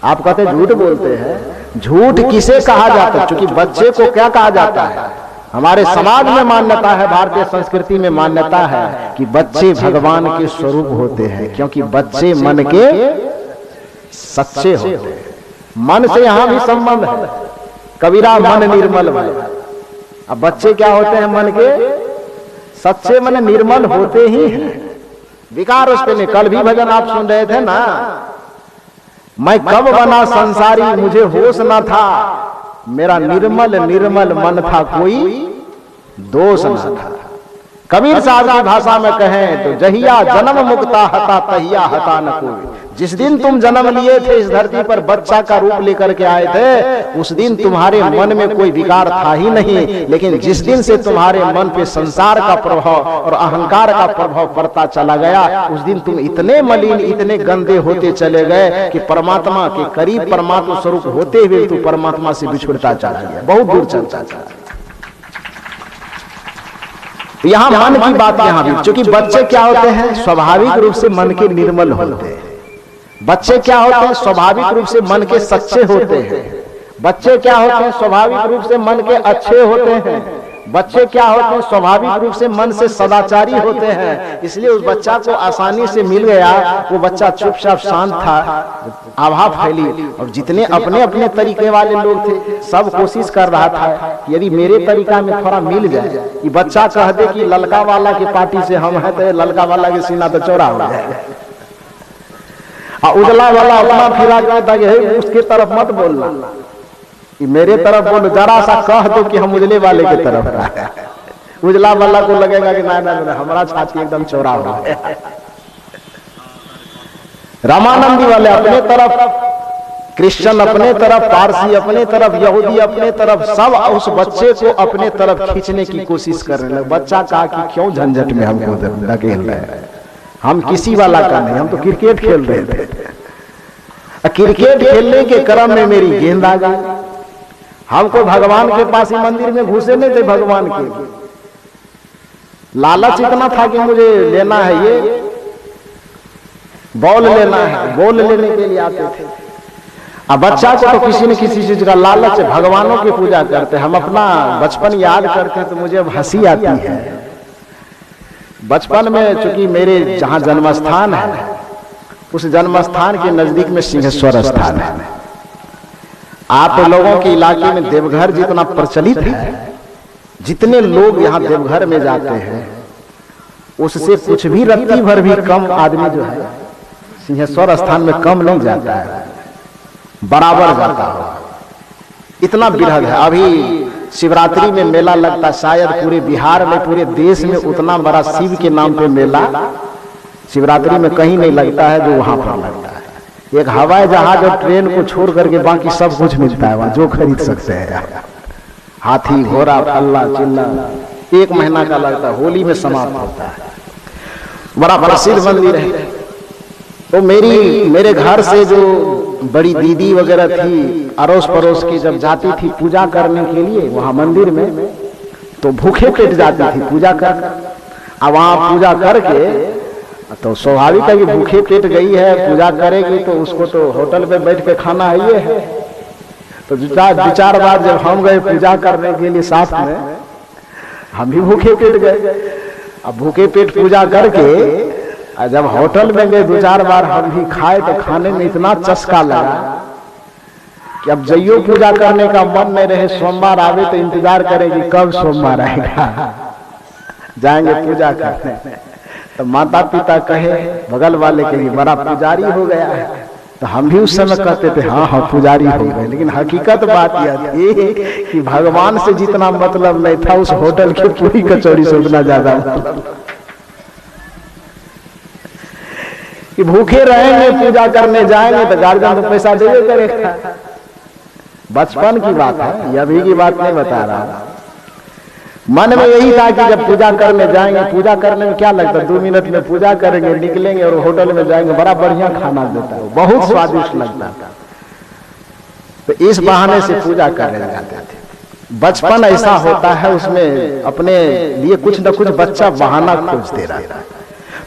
आप कहते झूठ बोलते हैं, झूठ किसे कहा जाता है? क्योंकि बच्चे को क्या कहा जाता है? हमारे समाज में मान्यता है, भारतीय संस्कृति में मान्यता है कि बच्चे भगवान के स्वरूप होते हैं, क्योंकि बच्चे मन के सच्चे होते हैं। मन से यहां भी संबंध है। कबीरा मन निर्मल भय। अब बच्चे क्या होते हैं? मन के सच्चे, मन निर्मल होते ही हैं। विकार उस पे नहीं। कल भी भजन आप सुन रहे थे ना, मैं कब बना संसारी मुझे होश न था, मेरा निर्मल निर्मल मन था कोई दोष न था। कबीर साहब की भाषा में कहें तो जहिया जन्म मुक्ता हता तहिया हता न कोई। जिस दिन तुम जन्म लिए थे इस धरती पर, बच्चा का रूप लेकर के आए थे, उस दिन तुम्हारे मन में कोई विकार था ही नहीं। लेकिन जिस दिन से तुम्हारे मन पे संसार का प्रभाव और अहंकार का प्रभाव पड़ता चला गया, उस दिन तुम इतने मलिन, इतने गंदे होते चले गए कि परमात्मा के करीब, परमात्मा स्वरूप होते हुए तू परमात्मा से बिछुड़ता चला गया, बहुत दूर चलता चला। यहाँ मन की बात यहाँ भी, क्योंकि बच्चे क्या होते हैं? स्वाभाविक रूप से मन के निर्मल होते हैं। बच्चे क्या होते हैं? स्वाभाविक रूप से मन के सच्चे होते हैं। बच्चे क्या होते हैं? स्वाभाविक रूप से मन के अच्छे होते हैं। बच्चे क्या होते हैं? स्वाभाविक रूप से मन से सदाचारी होते हैं। इसलिए उस बच्चा को आसानी से मिल गया। वो बच्चा चुपचाप शांत था, आभा फैली, और जितने अपने अपने तरीके वाले लोग थे सब कोशिश कर रहा था यदि मेरे तरीका में थोड़ा मिल जाए। ये बच्चा कह दे कि ललका वाला की पार्टी से हम हैं, तो ललका वाला के सीना तो चौड़ा हो जाए। उजला वाला अपना फिरा कहता है उसके तरफ मत बोलना, मेरे तरफ बोलो। जरा सा कह दो कि हम उजले वाले की तरफ, उजला वाला को लगेगा कि ना हमारा छाती एकदम चौड़ा हो रहा है। रामानंदी वाले अपने तरफ, क्रिश्चियन अपने तरफ, पारसी अपने तरफ, यहूदी अपने तरफ, सब उस बच्चे को अपने तरफ खींचने की कोशिश कर रहे हैं। बच्चा कहा कि क्यों झंझट में हमको धकेल रहे हैं, हम किसी वाला का नहीं, हम तो क्रिकेट खेल रहे थे। क्रिकेट खेलने के क्रम में मेरी गेंद आ गई। हमको भगवान के पास ही मंदिर में घुसे नहीं थे। भगवान के लालच इतना था कि मुझे लेना है, ये बॉल लेना है, बॉल लेने के लिए आते थे। अब बच्चा को तो किसी न किसी चीज का लालच है। भगवानों की पूजा करते, हम अपना बचपन याद करते तो मुझे अब हंसी आती है। बचपन में चूंकि मेरे जहां जन्मस्थान है, उस जन्मस्थान के नजदीक में सिंहेश्वर स्थान है। आप लोगों के इलाके में देवघर जितना प्रचलित है, जितने लोग यहाँ देवघर में जाते हैं, उससे कुछ भी रत्ती भर भी कम आदमी जो है सिंहेश्वर स्थान में कम नहीं जाता है, बराबर जाता है। इतना बृहद है। अभी शिवरात्रि में मेला लगता, शायद पूरे बिहार में, पूरे देश में उतना बड़ा शिव के नाम पे मेला शिवरात्रि में कहीं नहीं लगता है जो वहां पर लगता है। एक हवाई जहाज और ट्रेन को छोड़ करके बाकी सब कुछ मिलता है वहां, जो खरीद सकते हैं। हाथी घोड़ा फल्ला चिल्ला 1 महीना का लगता है, होली में समाप्त होता है। बड़ा प्रसिद्ध मंदिर है। तो मेरे घर से जो बड़ी दीदी वगैरह थी, अड़ोस पड़ोस की, जब जाती थी पूजा करने के लिए वहां मंदिर में, तो भूखे पेट जाती थी पूजा कर। अब वहां पूजा करके तो स्वाभाविक है कि भूखे पेट गई है, पूजा करेगी तो उसको तो होटल में बैठ के खाना है। तो 2-4 बार जब हम गए पूजा करने के लिए साथ में, हम भी भूखे पेट गए। अब भूखे पेट पूजा करके जब होटल में गए 2-4 बार हम भी खाए, तो खाने में इतना चस्का लगा कि अब जइयो पूजा करने का मन नहीं रहे। सोमवार आवे तो इंतजार करेगी कब सोमवार आएगा, जाएंगे पूजा करने। तो माता पिता कहे बगल वाले के बड़ा पुजारी हो गया है, तो हम भी उस समय कहते थे हाँ हाँ पुजारी हो गए। लेकिन हकीकत बात यह थी कि भगवान से जितना मतलब नहीं था, उस होटल की पूरी कचौड़ी से उतना ज्यादा मतलब कि भूखे रहेंगे, पूजा करने जाएंगे तो गार्जियन तो पैसा देवे करेगा। बचपन की बात है, ये अभी की बात नहीं बता रहा। मन में यही था कि जब पूजा करने जाएंगे, पूजा करने में क्या लगता है, 2 मिनट में पूजा करेंगे, निकलेंगे और होटल में जाएंगे, बड़ा बढ़िया खाना देता है, बहुत स्वादिष्ट लगता था। तो इस बहाने से पूजा करने जाते थे। बचपन ऐसा होता है, उसमें अपने लिए कुछ न कुछ बच्चा बहाना खोजते रहता है।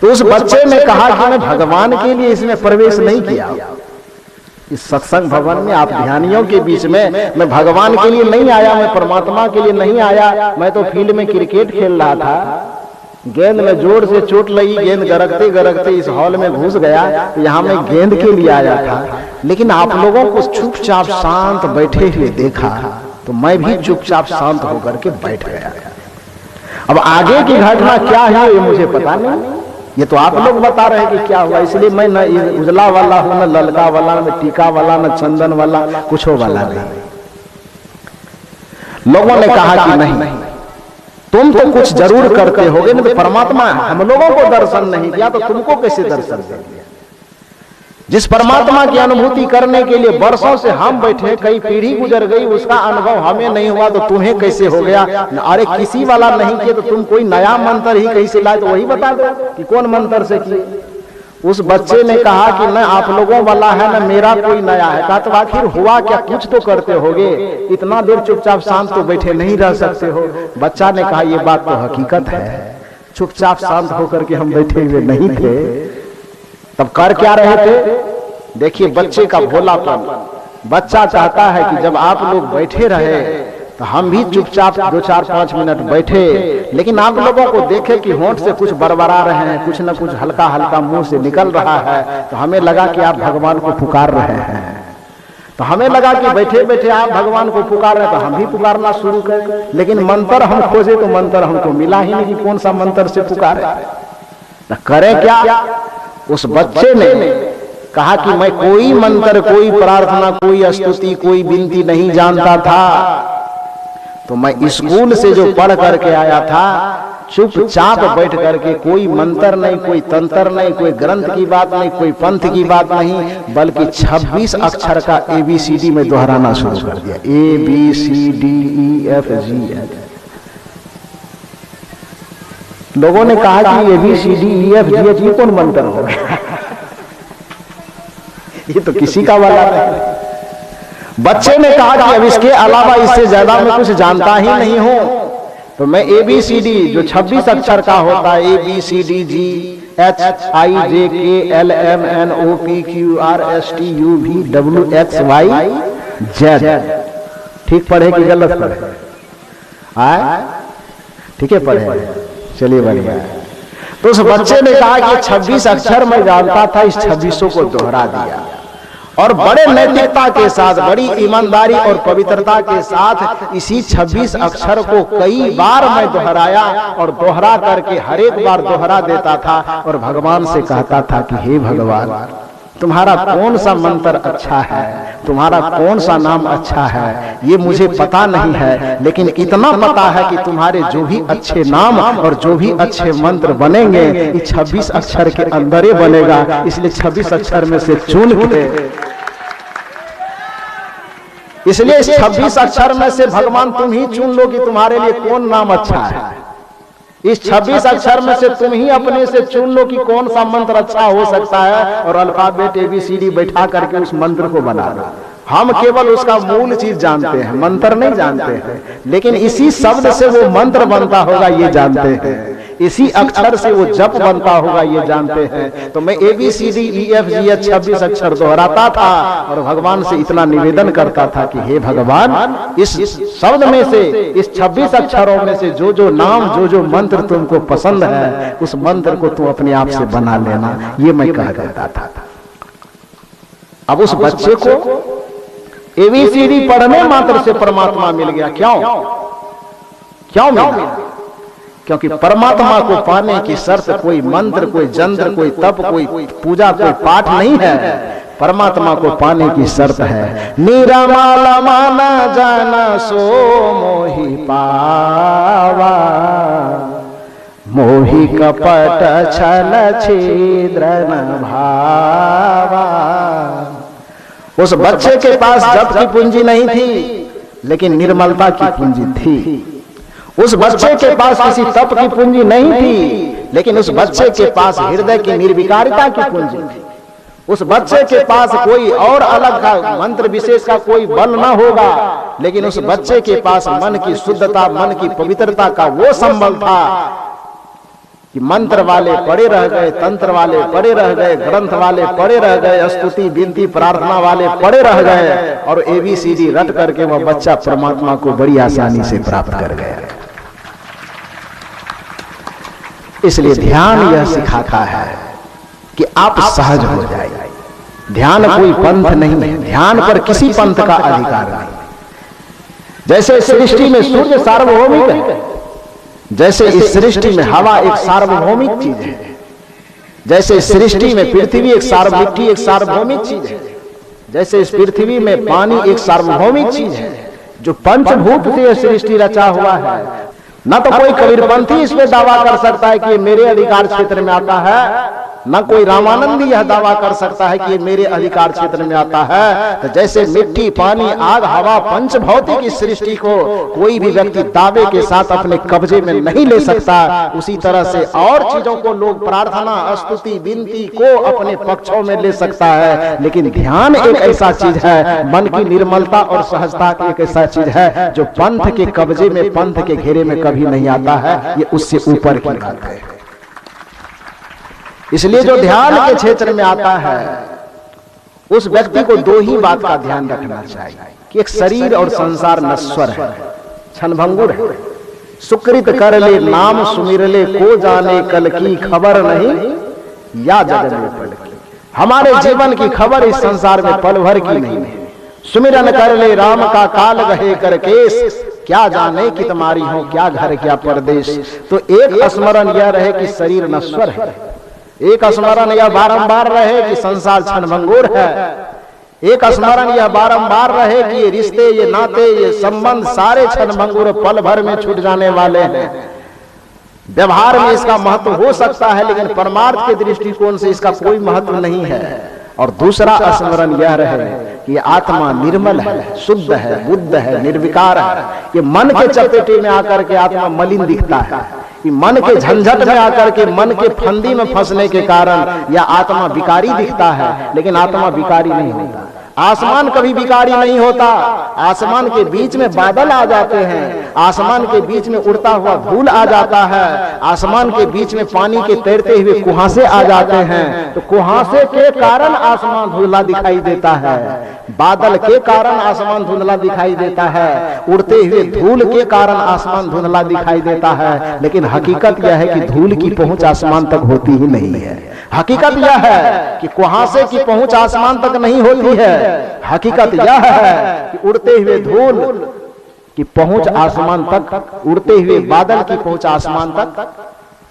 तो उस बच्चे ने कहा कि मैं भगवान के लिए इसमें प्रवेश नहीं किया, इस सत्संग भवन में आप ध्यानियों के बीच में मैं भगवान के लिए नहीं आया, मैं परमात्मा के लिए नहीं आया। मैं तो फील्ड में क्रिकेट खेल रहा था, गेंद में जोर से चोट लगी, गेंद गरगते गरगते इस हॉल में घुस गया। तो यहाँ मैं गेंद के लिए आया था। लेकिन आप लोगों को चुपचाप शांत बैठे हुए देखा, तो मैं भी चुपचाप शांत होकर के बैठ गया। अब आगे की घटना क्या है ये मुझे पता नहीं, ये तो आप लोग बता रहे हैं कि क्या हुआ। इसलिए मैं न उजला वाला हूं, न ललका वाला, न टीका वाला, न चंदन वाला, कुछ वाला नहीं। लोगों ने कहा कि नहीं, तुम तो कुछ जरूर करते होगे, नहीं तो परमात्मा हम लोगों को दर्शन नहीं दिया तो तुमको कैसे दर्शन दे दिया। जिस परमात्मा की अनुभूति करने के लिए वर्षों से हम बैठे, कई पीढ़ी गुजर गई, उसका अनुभव हमें नहीं हुआ तो तुम्हें कैसे हो गया। अरे किसी वाला नहीं किया तो तुम कोई नया मंत्र ही कहीं से लाए तो वही बता दो कि कौन मंत्र से किए। उस बच्चे ने कहा कि न आप लोगों वाला है न मेरा कोई नया है। कहा तो आखिर हुआ क्या, कुछ तो करते होगे, इतना देर चुपचाप शांत तो बैठे नहीं रह सकते हो। बच्चा ने कहा ये बात तो हकीकत है, चुपचाप शांत होकर के हम बैठे हुए नहीं थे। तब कर क्या रहे थे, देखिए बच्चे का भोलापन। बच्चा चाहता है कि जब आप लोग बैठे रहे तो हम भी चुपचाप 2-4-5 मिनट बैठे, लेकिन आप लोगों को देखे कि होंठ से कुछ बड़बड़ा रहे हैं, कुछ न कुछ हल्का हल्का मुंह से निकल रहा है, तो हमें लगा कि आप भगवान को पुकार रहे हैं। तो हमें लगा कि बैठे बैठे आप भगवान को पुकार रहे, तो हम भी पुकारना शुरू करें। लेकिन मंत्र हम खोजे तो मंत्र हमको मिला ही नहीं कि कौन सा मंत्र से पुकारे। तो करें क्या, उस बच्चे ने कहा कि मैं कोई मंत्र, कोई प्रार्थना, कोई स्तुति, कोई विनती नहीं जानता था। तो मैं स्कूल से जो पढ़ करके आया था, चुपचाप बैठ करके, कोई मंत्र नहीं, कोई तंत्र नहीं, कोई ग्रंथ की बात नहीं, कोई पंथ की बात नहीं, बल्कि 26 अक्षर का ABCD में दोहराना शुरू कर दिया। ABCDEFG। लोगों ने कहा कि ABCDEFG कौन मंत्र हो गया, ये तो किसी का वाला नहीं। बच्चे ने कहा कि अब इसके अलावा इससे ज्यादा मैं कुछ जानता ही नहीं हूं, तो मैं ABCD जो 26 अक्षर का होता है, ABCDGHIJKLMNOPQRSTUVWXYZ, ठीक पढ़े कि गलत पढ़े? ठीक है पढ़े, चलिए बढ़िया। तो उस बच्चे ने कहा कि 26 अक्षर मैं जानता था, इस 26 को दोहरा दिया। और बड़े नैतिकता के साथ, बड़ी ईमानदारी और पवित्रता के साथ इसी 26 अक्षर को कई बार मैं दोहराया और दोहरा करके हर एक बार दोहरा देता था और भगवान से कहता था कि हे भगवान, तुम्हारा कौन सा मंत्र अच्छा है, तुम्हारा कौन सा नाम अच्छा है, ये मुझे पता नहीं है, लेकिन इतना पता है कि तुम्हारे जो भी अच्छे नाम और जो भी अच्छे मंत्र बनेंगे ये 26 अक्षर के अंदर ही बनेगा, इसलिए 26 अक्षर में से चुन के, इसलिए इस 26 अक्षर में से भगवान तुम ही चुन लो कि तुम्हारे लिए कौन नाम अच्छा है। इस 26 अक्षर में से तुम ही अपने से चुन लो कि कौन सा मंत्र अच्छा हो सकता है और अल्फाबेट ABCD बैठा करके उस मंत्र को बना लो। हम केवल उसका मूल चीज जानते हैं, मंत्र नहीं जानते हैं, लेकिन इसी शब्द से वो मंत्र बनता होगा ये जानते हैं, इसी अक्षर से वो जप बनता होगा ये जानते हैं। तो मैं ABCDEFG 26 अक्षर दोहराता था और भगवान से इतना निवेदन करता था कि हे भगवान, इस शब्द में से, इस 26 अक्षरों में से जो जो नाम, जो जो मंत्र तुमको पसंद है उस मंत्र को तुम अपने आप से बना लेना, ये मैं कह देता था। अब उस बच्चे को ABCD पढ़ने मात्र से परमात्मा मिल गया। क्यों मिला? क्योंकि परमात्मा को पाने की शर्त कोई मंत्र, कोई जंत्र, कोई तप, कोई पूजा, कोई पाठ नहीं है। परमात्मा को पाने की शर्त है निरामला माना जाना सो मोहि पावा, मोहि कपट छल छिद्र न भावा। उस बच्चे के पास जप की पूंजी नहीं थी, लेकिन निर्मलता की पूंजी थी। उस बच्चे के पास किसी तप की पूंजी नहीं थी, लेकिन उस बच्चे के पास हृदय की निर्विकारिता की पूंजी थी। उस बच्चे के पास कोई और अलग का मंत्र विशेष का कोई बल ना होगा, लेकिन उस बच्चे के पास मन की शुद्धता, मन की पवित्रता का वो संबल था कि मंत्र वाले पड़े रह गए, तंत्र वाले पड़े रह गए, ग्रंथ वाले पड़े रह गए, स्तुति विनती प्रार्थना वाले पड़े रह गए और ABCD रट करके वह बच्चा परमात्मा को बड़ी आसानी से प्राप्त कर गया। इसलिए ध्यान यह सिखाता है कि आप सहज हो जाए। ध्यान कोई पंथ नहीं है, ध्यान पर किसी पंथ का अधिकार नहीं। जैसे सृष्टि में सूर्य सार्वभौमिक है, जैसे इस सृष्टि में हवा एक सार्वभौमिक चीज है, जैसे इस सृष्टि में पृथ्वी एक सार्वभौमिक चीज है, जैसे इस पृथ्वी में पानी एक सार्वभौमिक चीज है, जो पंचभूत से सृष्टि रचा हुआ है। न तो कोई कबीरपंथी इस पे दावा कर सकता है कि ये मेरे अधिकार क्षेत्र में आता है, न कोई रामानंदी यह दावा कर सकता है कि ये मेरे अधिकार क्षेत्र में आता है। तो जैसे मिट्टी, पानी, आग, हवा, पंच भौतिक इस सृष्टि को कोई भी व्यक्ति दावे के साथ अपने कब्जे में नहीं ले सकता, उसी तरह से और चीजों को लोग प्रार्थना, स्तुति, विनती को अपने पक्षों में ले सकता है। लेकिन ध्यान एक ऐसा चीज है, मन की निर्मलता और सहजता की एक ऐसा चीज है जो पंथ के कब्जे में, पंथ के घेरे में कभी नहीं आता है। ये उससे ऊपर की बात है। इसलिए जो ध्यान के क्षेत्र में आता है उस व्यक्ति को दो ही बात का ध्यान रखना चाहिए कि एक शरीर और संसार नश्वर है, क्षणभंगुर है। सुकृत कर ले नाम सुमिर ले, को जाने कल की खबर नहीं या जग में पल की। हमारे जीवन की खबर इस संसार में पल भर की नहीं है। सुमिरन कर ले राम का काल गहे कर केस, क्या जाने कि तुम्हारी हो क्या घर क्या परदेश। तो एक स्मरण यह रहे कि शरीर नश्वर है, एक स्मरण यह बारंबार रहे कि संसार क्षणभंगुर है, एक स्मरण यह बारंबार रहे कि ये रिश्ते, ये नाते, ये संबंध सारे क्षणभंगुर पल भर में छूट जाने वाले हैं। व्यवहार में इसका महत्व हो सकता है, लेकिन परमार्थ के दृष्टिकोण से इसका कोई महत्व नहीं है। और दूसरा स्मरण यह रहे कि आत्मा निर्मल है, शुद्ध है, बुद्ध है, निर्विकार है। ये मन के चपेटे में आकर के आत्मा मलिन दिखता है, कि मन के झंझट में आकर के, मन के फंदी में फंसने के कारण यह आत्मा विकारी दिखता है, लेकिन आत्मा विकारी नहीं होता। आसमान कभी विकारी नहीं होता। आसमान के बीच में बादल आ जाते हैं, आसमान के बीच में उड़ता हुआ धूल आ जाता है, आसमान के बीच में पानी के तैरते हुए कुहासे आ जाते हैं। तो कुहासे के कारण आसमान धुंधला दिखाई देता है, बादल के कारण आसमान धुंधला दिखाई देता है, उड़ते हुए धूल के कारण आसमान धुंधला दिखाई देता है। लेकिन हकीकत यह है कि धूल की पहुंच आसमान तक होती ही नहीं है। हकीकत यह है कि कुहासे की पहुंच आसमान तक नहीं होती है। हकीकत यह है कि उड़ते हुए धूल की पहुंच आसमान तक, उड़ते हुए बादल की पहुंच आसमान तक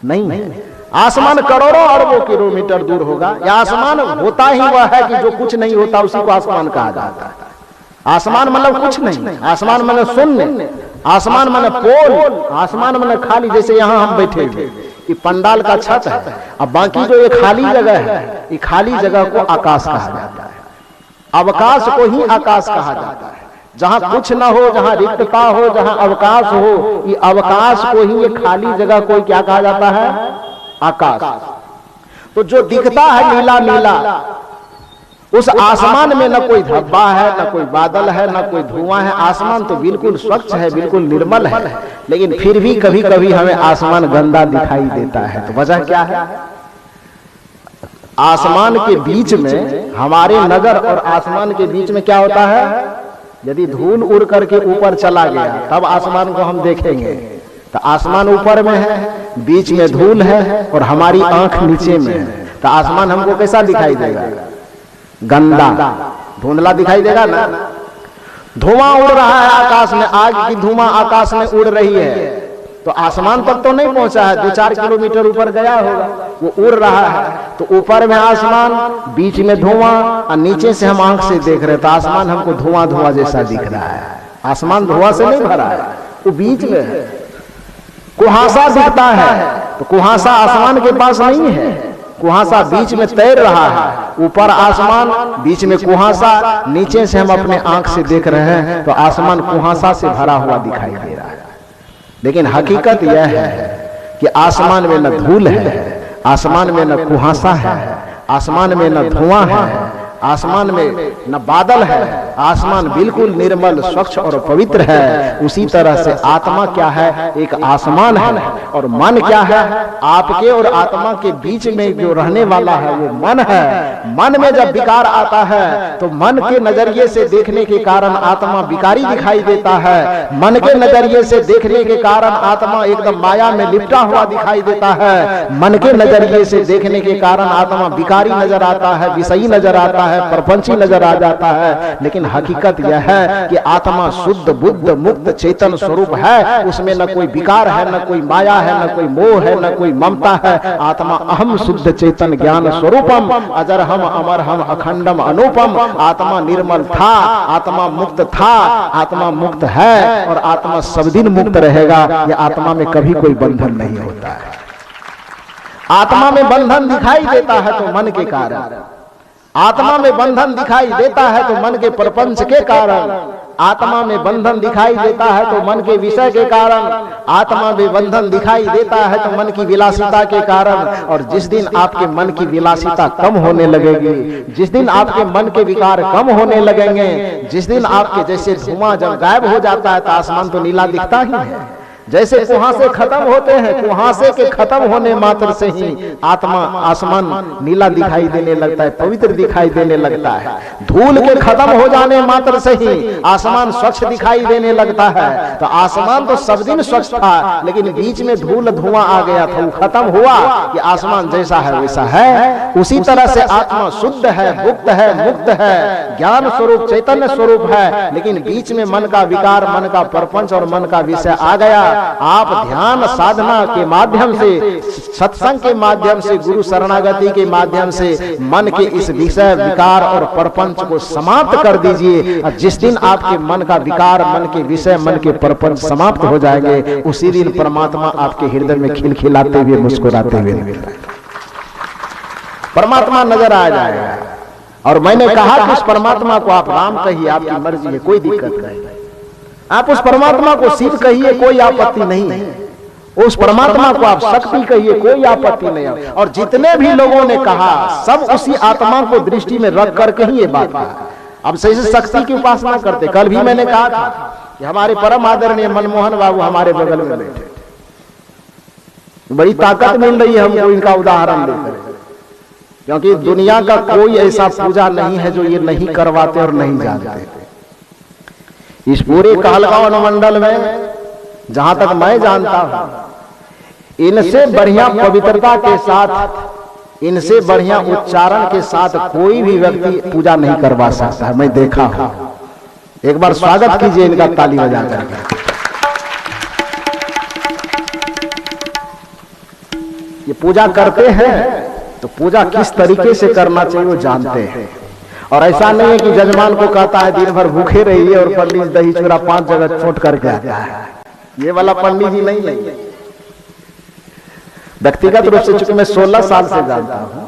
नहीं है। आसमान करोड़ों अरबों किलोमीटर दूर होगा। या आसमान होता ही वह है कि जो कुछ नहीं होता उसी को आसमान कहा जाता है। आसमान मतलब कुछ नहीं, आसमान मतलब शून्य, आसमान मतलब पोल, आसमान मतलब खाली। जैसे यहाँ हम बैठे हुए, ये पंडाल का छत है, अब बाकी जो ये खाली जगह है, ये खाली जगह को आकाश कहा जाता है। अवकाश को ही आकाश कहा जाता है। जहां कुछ ना हो, जहां रिक्तता हो, जहां अवकाश हो, ये अवकाश को ही, ये खाली जगह को क्या कहा जाता है? आकाश। तो जो दिखता है नीला नीला, उस आसमान में न कोई धब्बा है, न कोई बादल है, न कोई धुआं है। आसमान तो बिल्कुल स्वच्छ है, बिल्कुल निर्मल है, लेकिन फिर भी कभी कभी हमें आसमान गंदा दिखाई देता है। तो वजह क्या है? आसमान के बीच में, हमारे नगर और आसमान के बीच में क्या होता है? यदि धूल उड़ करके ऊपर चला गया तब आसमान को हम देखेंगे। तो आसमान ऊपर में है, बीच में धूल है और हमारी आंख नीचे में है, तो आसमान हमको कैसा दिखाई देगा? गंदा, धुंधला दिखाई देगा ना। धुआं उड़ रहा है आकाश में, आग की धुआं आकाश में उड़ रही है, तो आसमान तक तो नहीं पहुंचा है, 2-4 किलोमीटर ऊपर गया होगा, वो उड़ रहा है। तो ऊपर में आसमान, बीच में धुआं और नीचे से हम आंख से देख रहे, तो आसमान हमको धुआं धुआं जैसा दिख रहा है। आसमान धुआं से नहीं भरा है, वो बीच में है। कुहासा दिखता है, तो कुहासा आसमान के पास नहीं है, कुहासा बीच में तैर रहा है। ऊपर आसमान, बीच में कुहासा, नीचे से हम अपने आंख से देख रहे हैं, तो आसमान कुहासा से भरा हुआ दिखाई दे रहा है। लेकिन हकीकत यह है कि आसमान में न धूल है, आसमान में न कुहासा है, आसमान में न धुआं है, आसमान में न बादल है, आसमान बिल्कुल निर्मल, स्वच्छ और पवित्र है। उसी तरह से आत्मा क्या है? एक आसमान है। और मन क्या है? आपके और आत्मा के बीच में जो रहने वाला है वो मन है। मन में जब विकार आता है तो मन के नजरिए से देखने के कारण आत्मा विकारी दिखाई देता है। मन के नजरिए से देखने के कारण आत्मा एकदम माया में लिपटा हुआ दिखाई देता है। मन के नजरिए से देखने के कारण आत्मा विकारी नजर आता है, विषयी नजर आता है, प्रपंची नजर आ जाता है। लेकिन हकीकत यह है कि आत्मा शुद्ध बुद्ध मुक्त चेतन स्वरूप है। उसमें न कोई विकार है, न कोई माया है, न कोई मोह है, न कोई ममता है। आत्मा अहम शुद्ध चेतन ज्ञान स्वरूपम अजर हम अमर हम अखंडम अनुपम। आत्मा निर्मल था, आत्मा मुक्त था, आत्मा मुक्त है और आत्मा सब दिन मुक्त रहेगा। यह आत्मा में कभी कोई बंधन नहीं होता है। आत्मा में बंधन दिखाई देता है तो मन के कारण, आत्मा में बंधन दिखाई देता है तो मन के प्रपंच के कारण, आत्मा में बंधन दिखाई देता है तो मन के विषय के कारण, आत्मा में बंधन दिखाई देता है तो मन की विलासिता के कारण। और जिस दिन आपके मन की विलासिता कम होने लगेगी, जिस दिन आपके मन के विकार कम होने लगेंगे, जिस दिन आपके जैसे धुआं जब गायब हो जाता है तो आसमान तो नीला दिखता ही है। जैसे कुहासे खत्म होते हैं, कुहासे के खत्म होने मात्र से ही आत्मा आसमान नीला दिखाई देने लगता है, पवित्र दिखाई देने लगता है। धूल के खत्म हो जाने मात्र से ही आसमान स्वच्छ दिखाई देने लगता है। तो आसमान तो सब दिन स्वच्छ था, लेकिन बीच में धूल धुआं आ गया था, वो खत्म हुआ कि आसमान जैसा है वैसा है। उसी तरह से आत्मा शुद्ध है, मुक्त है, मुक्त है, ज्ञान स्वरूप चैतन्य स्वरूप है, लेकिन बीच में मन का विकार, मन का प्रपंच और मन का विषय आ गया। आप ध्यान साधना के माध्यम से, सत्संग के माध्यम से, गुरु शरणागति के माध्यम से मन के इस विषय विकार और प्रपंच को समाप्त कर दीजिए। और जिस दिन आपके मन का विकार, मन के विषय, मन के प्रपंच समाप्त हो जाएंगे, उसी दिन परमात्मा आपके हृदय में खिलखिलाते हुए, मुस्कुराते हुए परमात्मा नजर आ जाएगा। और मैंने कहा कि उस परमात्मा को आप राम कहिए, आपकी मर्जी है, कोई दिक्कत नहीं। आप उस परमात्मा को शिव कहिए, कोई आपत्ति नहीं। उस परमात्मा को आप शक्ति कहिए, कोई आपत्ति नहीं। और जितने भी लोगों ने कहा सब उसी आत्मा को दृष्टि में रख करके ही ये बात कहा। अब सही से शक्ति की उपासना करते। कल भी मैंने कहा था कि हमारे परम आदरणीय मनमोहन बाबू हमारे बगल में बैठे, बड़ी ताकत मिल रही है हमको इनका उदाहरण लेकर, क्योंकि दुनिया का कोई ऐसा पूजा नहीं है जो ये नहीं करवाते और नहीं जानते। इस पूरे कहलगांव अनुमंडल में जहां तक मैं जानता हूं, इनसे बढ़िया पवित्रता के साथ इनसे बढ़िया उच्चारण के साथ कोई भी व्यक्ति पूजा नहीं करवा सकता है, मैं देखा हूं। एक बार स्वागत कीजिए इनका ताली बजा करके। ये पूजा करते हैं तो पूजा किस तरीके से करना चाहिए वो जानते हैं। और ऐसा नहीं है कि जजमान को कहता है दिन भर भूखे रहिए और पंडित दही चूड़ा 5 जगह छोट करके आता है, ये वाला पंडित जी नहीं है। व्यक्तिगत रूप से चूंकि मैं 16 साल से जानता हूं,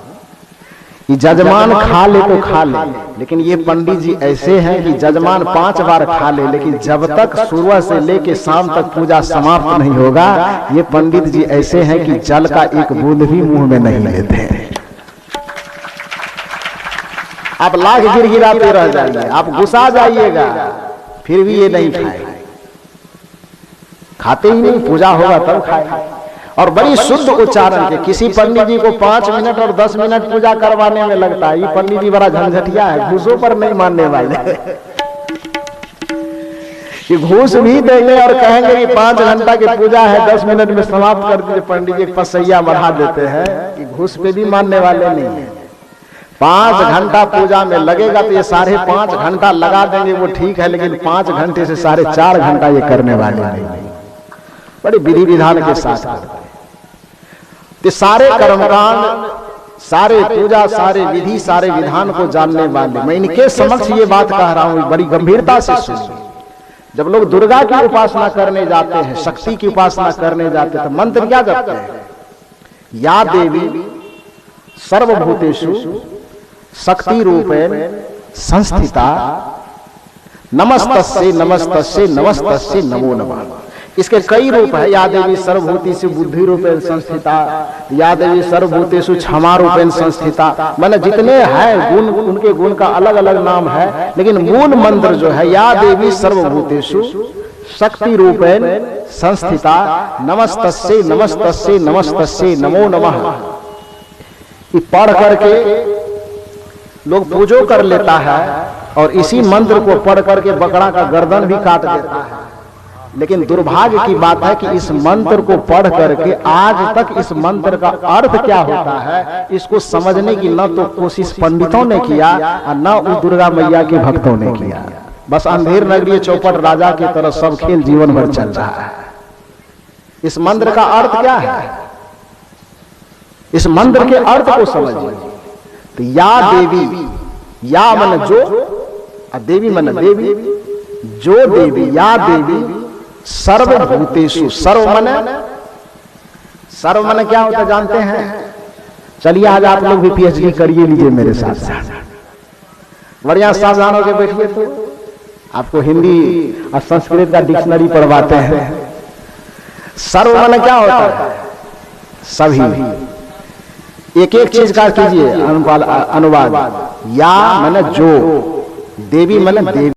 ये जजमान खा ले तो खा ले, लेकिन ये पंडित जी ऐसे हैं कि जजमान 5 बार खा ले, लेकिन जब तक सुबह से लेके शाम तक पूजा समाप्त नहीं होगा, ये पंडित जी ऐसे हैं कि जल का एक बूंद भी मुंह में नहीं लेते हैं। आप लाख गिड़गिड़ाते रह जाइए, आप गुस्सा जाइएगा, फिर भी ये नहीं खाएंगे, खाते ही नहीं, पूजा होगा तब खाएंगे। और बड़ी शुद्ध उच्चारण के किसी पंडित जी को 5 मिनट और 10 मिनट पूजा करवाने में लगता है, ये पंडित जी बड़ा झंझटिया है, घूसों पर नहीं मानने वाले। कि घूस भी देंगे और कहेंगे कि 5 घंटा की पूजा है, 10 मिनट में समाप्त कर दीजिए, पंडित जी पसैया बढ़ा देते हैं, कि घूस पे भी मानने वाले नहीं है। 5 घंटा पूजा में लगेगा तो ये 5.5 घंटा लगा देंगे, वो ठीक है, लेकिन 5 घंटे से 4.5 घंटा ये करने वाले नहीं, बड़ी विधि विधान के साथ। तो सारे कर्मकांड, सारे पूजा, सारे विधि, सारे विधान को जानने वाले, मैं इनके समक्ष ये बात कह रहा हूं, बड़ी गंभीरता से सुनिए। जब लोग दुर्गा की उपासना करने जाते हैं, शक्ति की उपासना करने जाते हैं, तो मंत्र क्या जपते हैं? या देवी सर्वभूतेषु शक्ति रूपेण संस्थिता नमस्तस्यै नमस्तस्यै नमस्तस्यै नमो नमः। इसके कई रूप है। या देवी सर्वभूतेषु बुद्धि रूपेण संस्थिता, या देवी सर्वभूतेषु क्षमा रूपेण संस्थिता, माने जितने हैं गुण, उनके गुण का अलग अलग नाम है, लेकिन मूल मंत्र जो है या देवी सर्वभूतेषु शक्ति रूपेण संस्थिता नमस्तस्यै नमस्तस्यै नमस्तस्यै नमो नमः। ये पढ़ करके लोग पूजो कर लेता है और इसी मंत्र को पढ़ करके बकरा का गर्दन भी काट देता है। लेकिन दुर्भाग्य की बात है कि इस मंत्र को पढ़ करके आज तक इस मंत्र का अर्थ क्या होता है इसको समझने की न तो कोशिश पंडितों ने किया और न उस दुर्गा मैया के भक्तों ने किया। बस अंधेर नगरीय चौपट राजा की तरह सब खेल जीवन भर चल रहा है। इस मंत्र का अर्थ क्या है? इस मंत्र के अर्थ को समझिए। तो या देवी, या मन जो, देवी मन देवी, जो देवी, या देवी सर्वभूतेषु, सर्व मन क्या होता जानते हैं? चलिए आज आप लोग भी पीएचडी करिए लीजिए मेरे साथ साथ, बढ़िया सावधान होकर बैठिए। तो आपको हिंदी और संस्कृत का डिक्शनरी पढ़वाते हैं। सर्व मन क्या होता है? सभी। एक एक चीज का कीजिए अनुवाद। या मन जो, देवी मन देवी।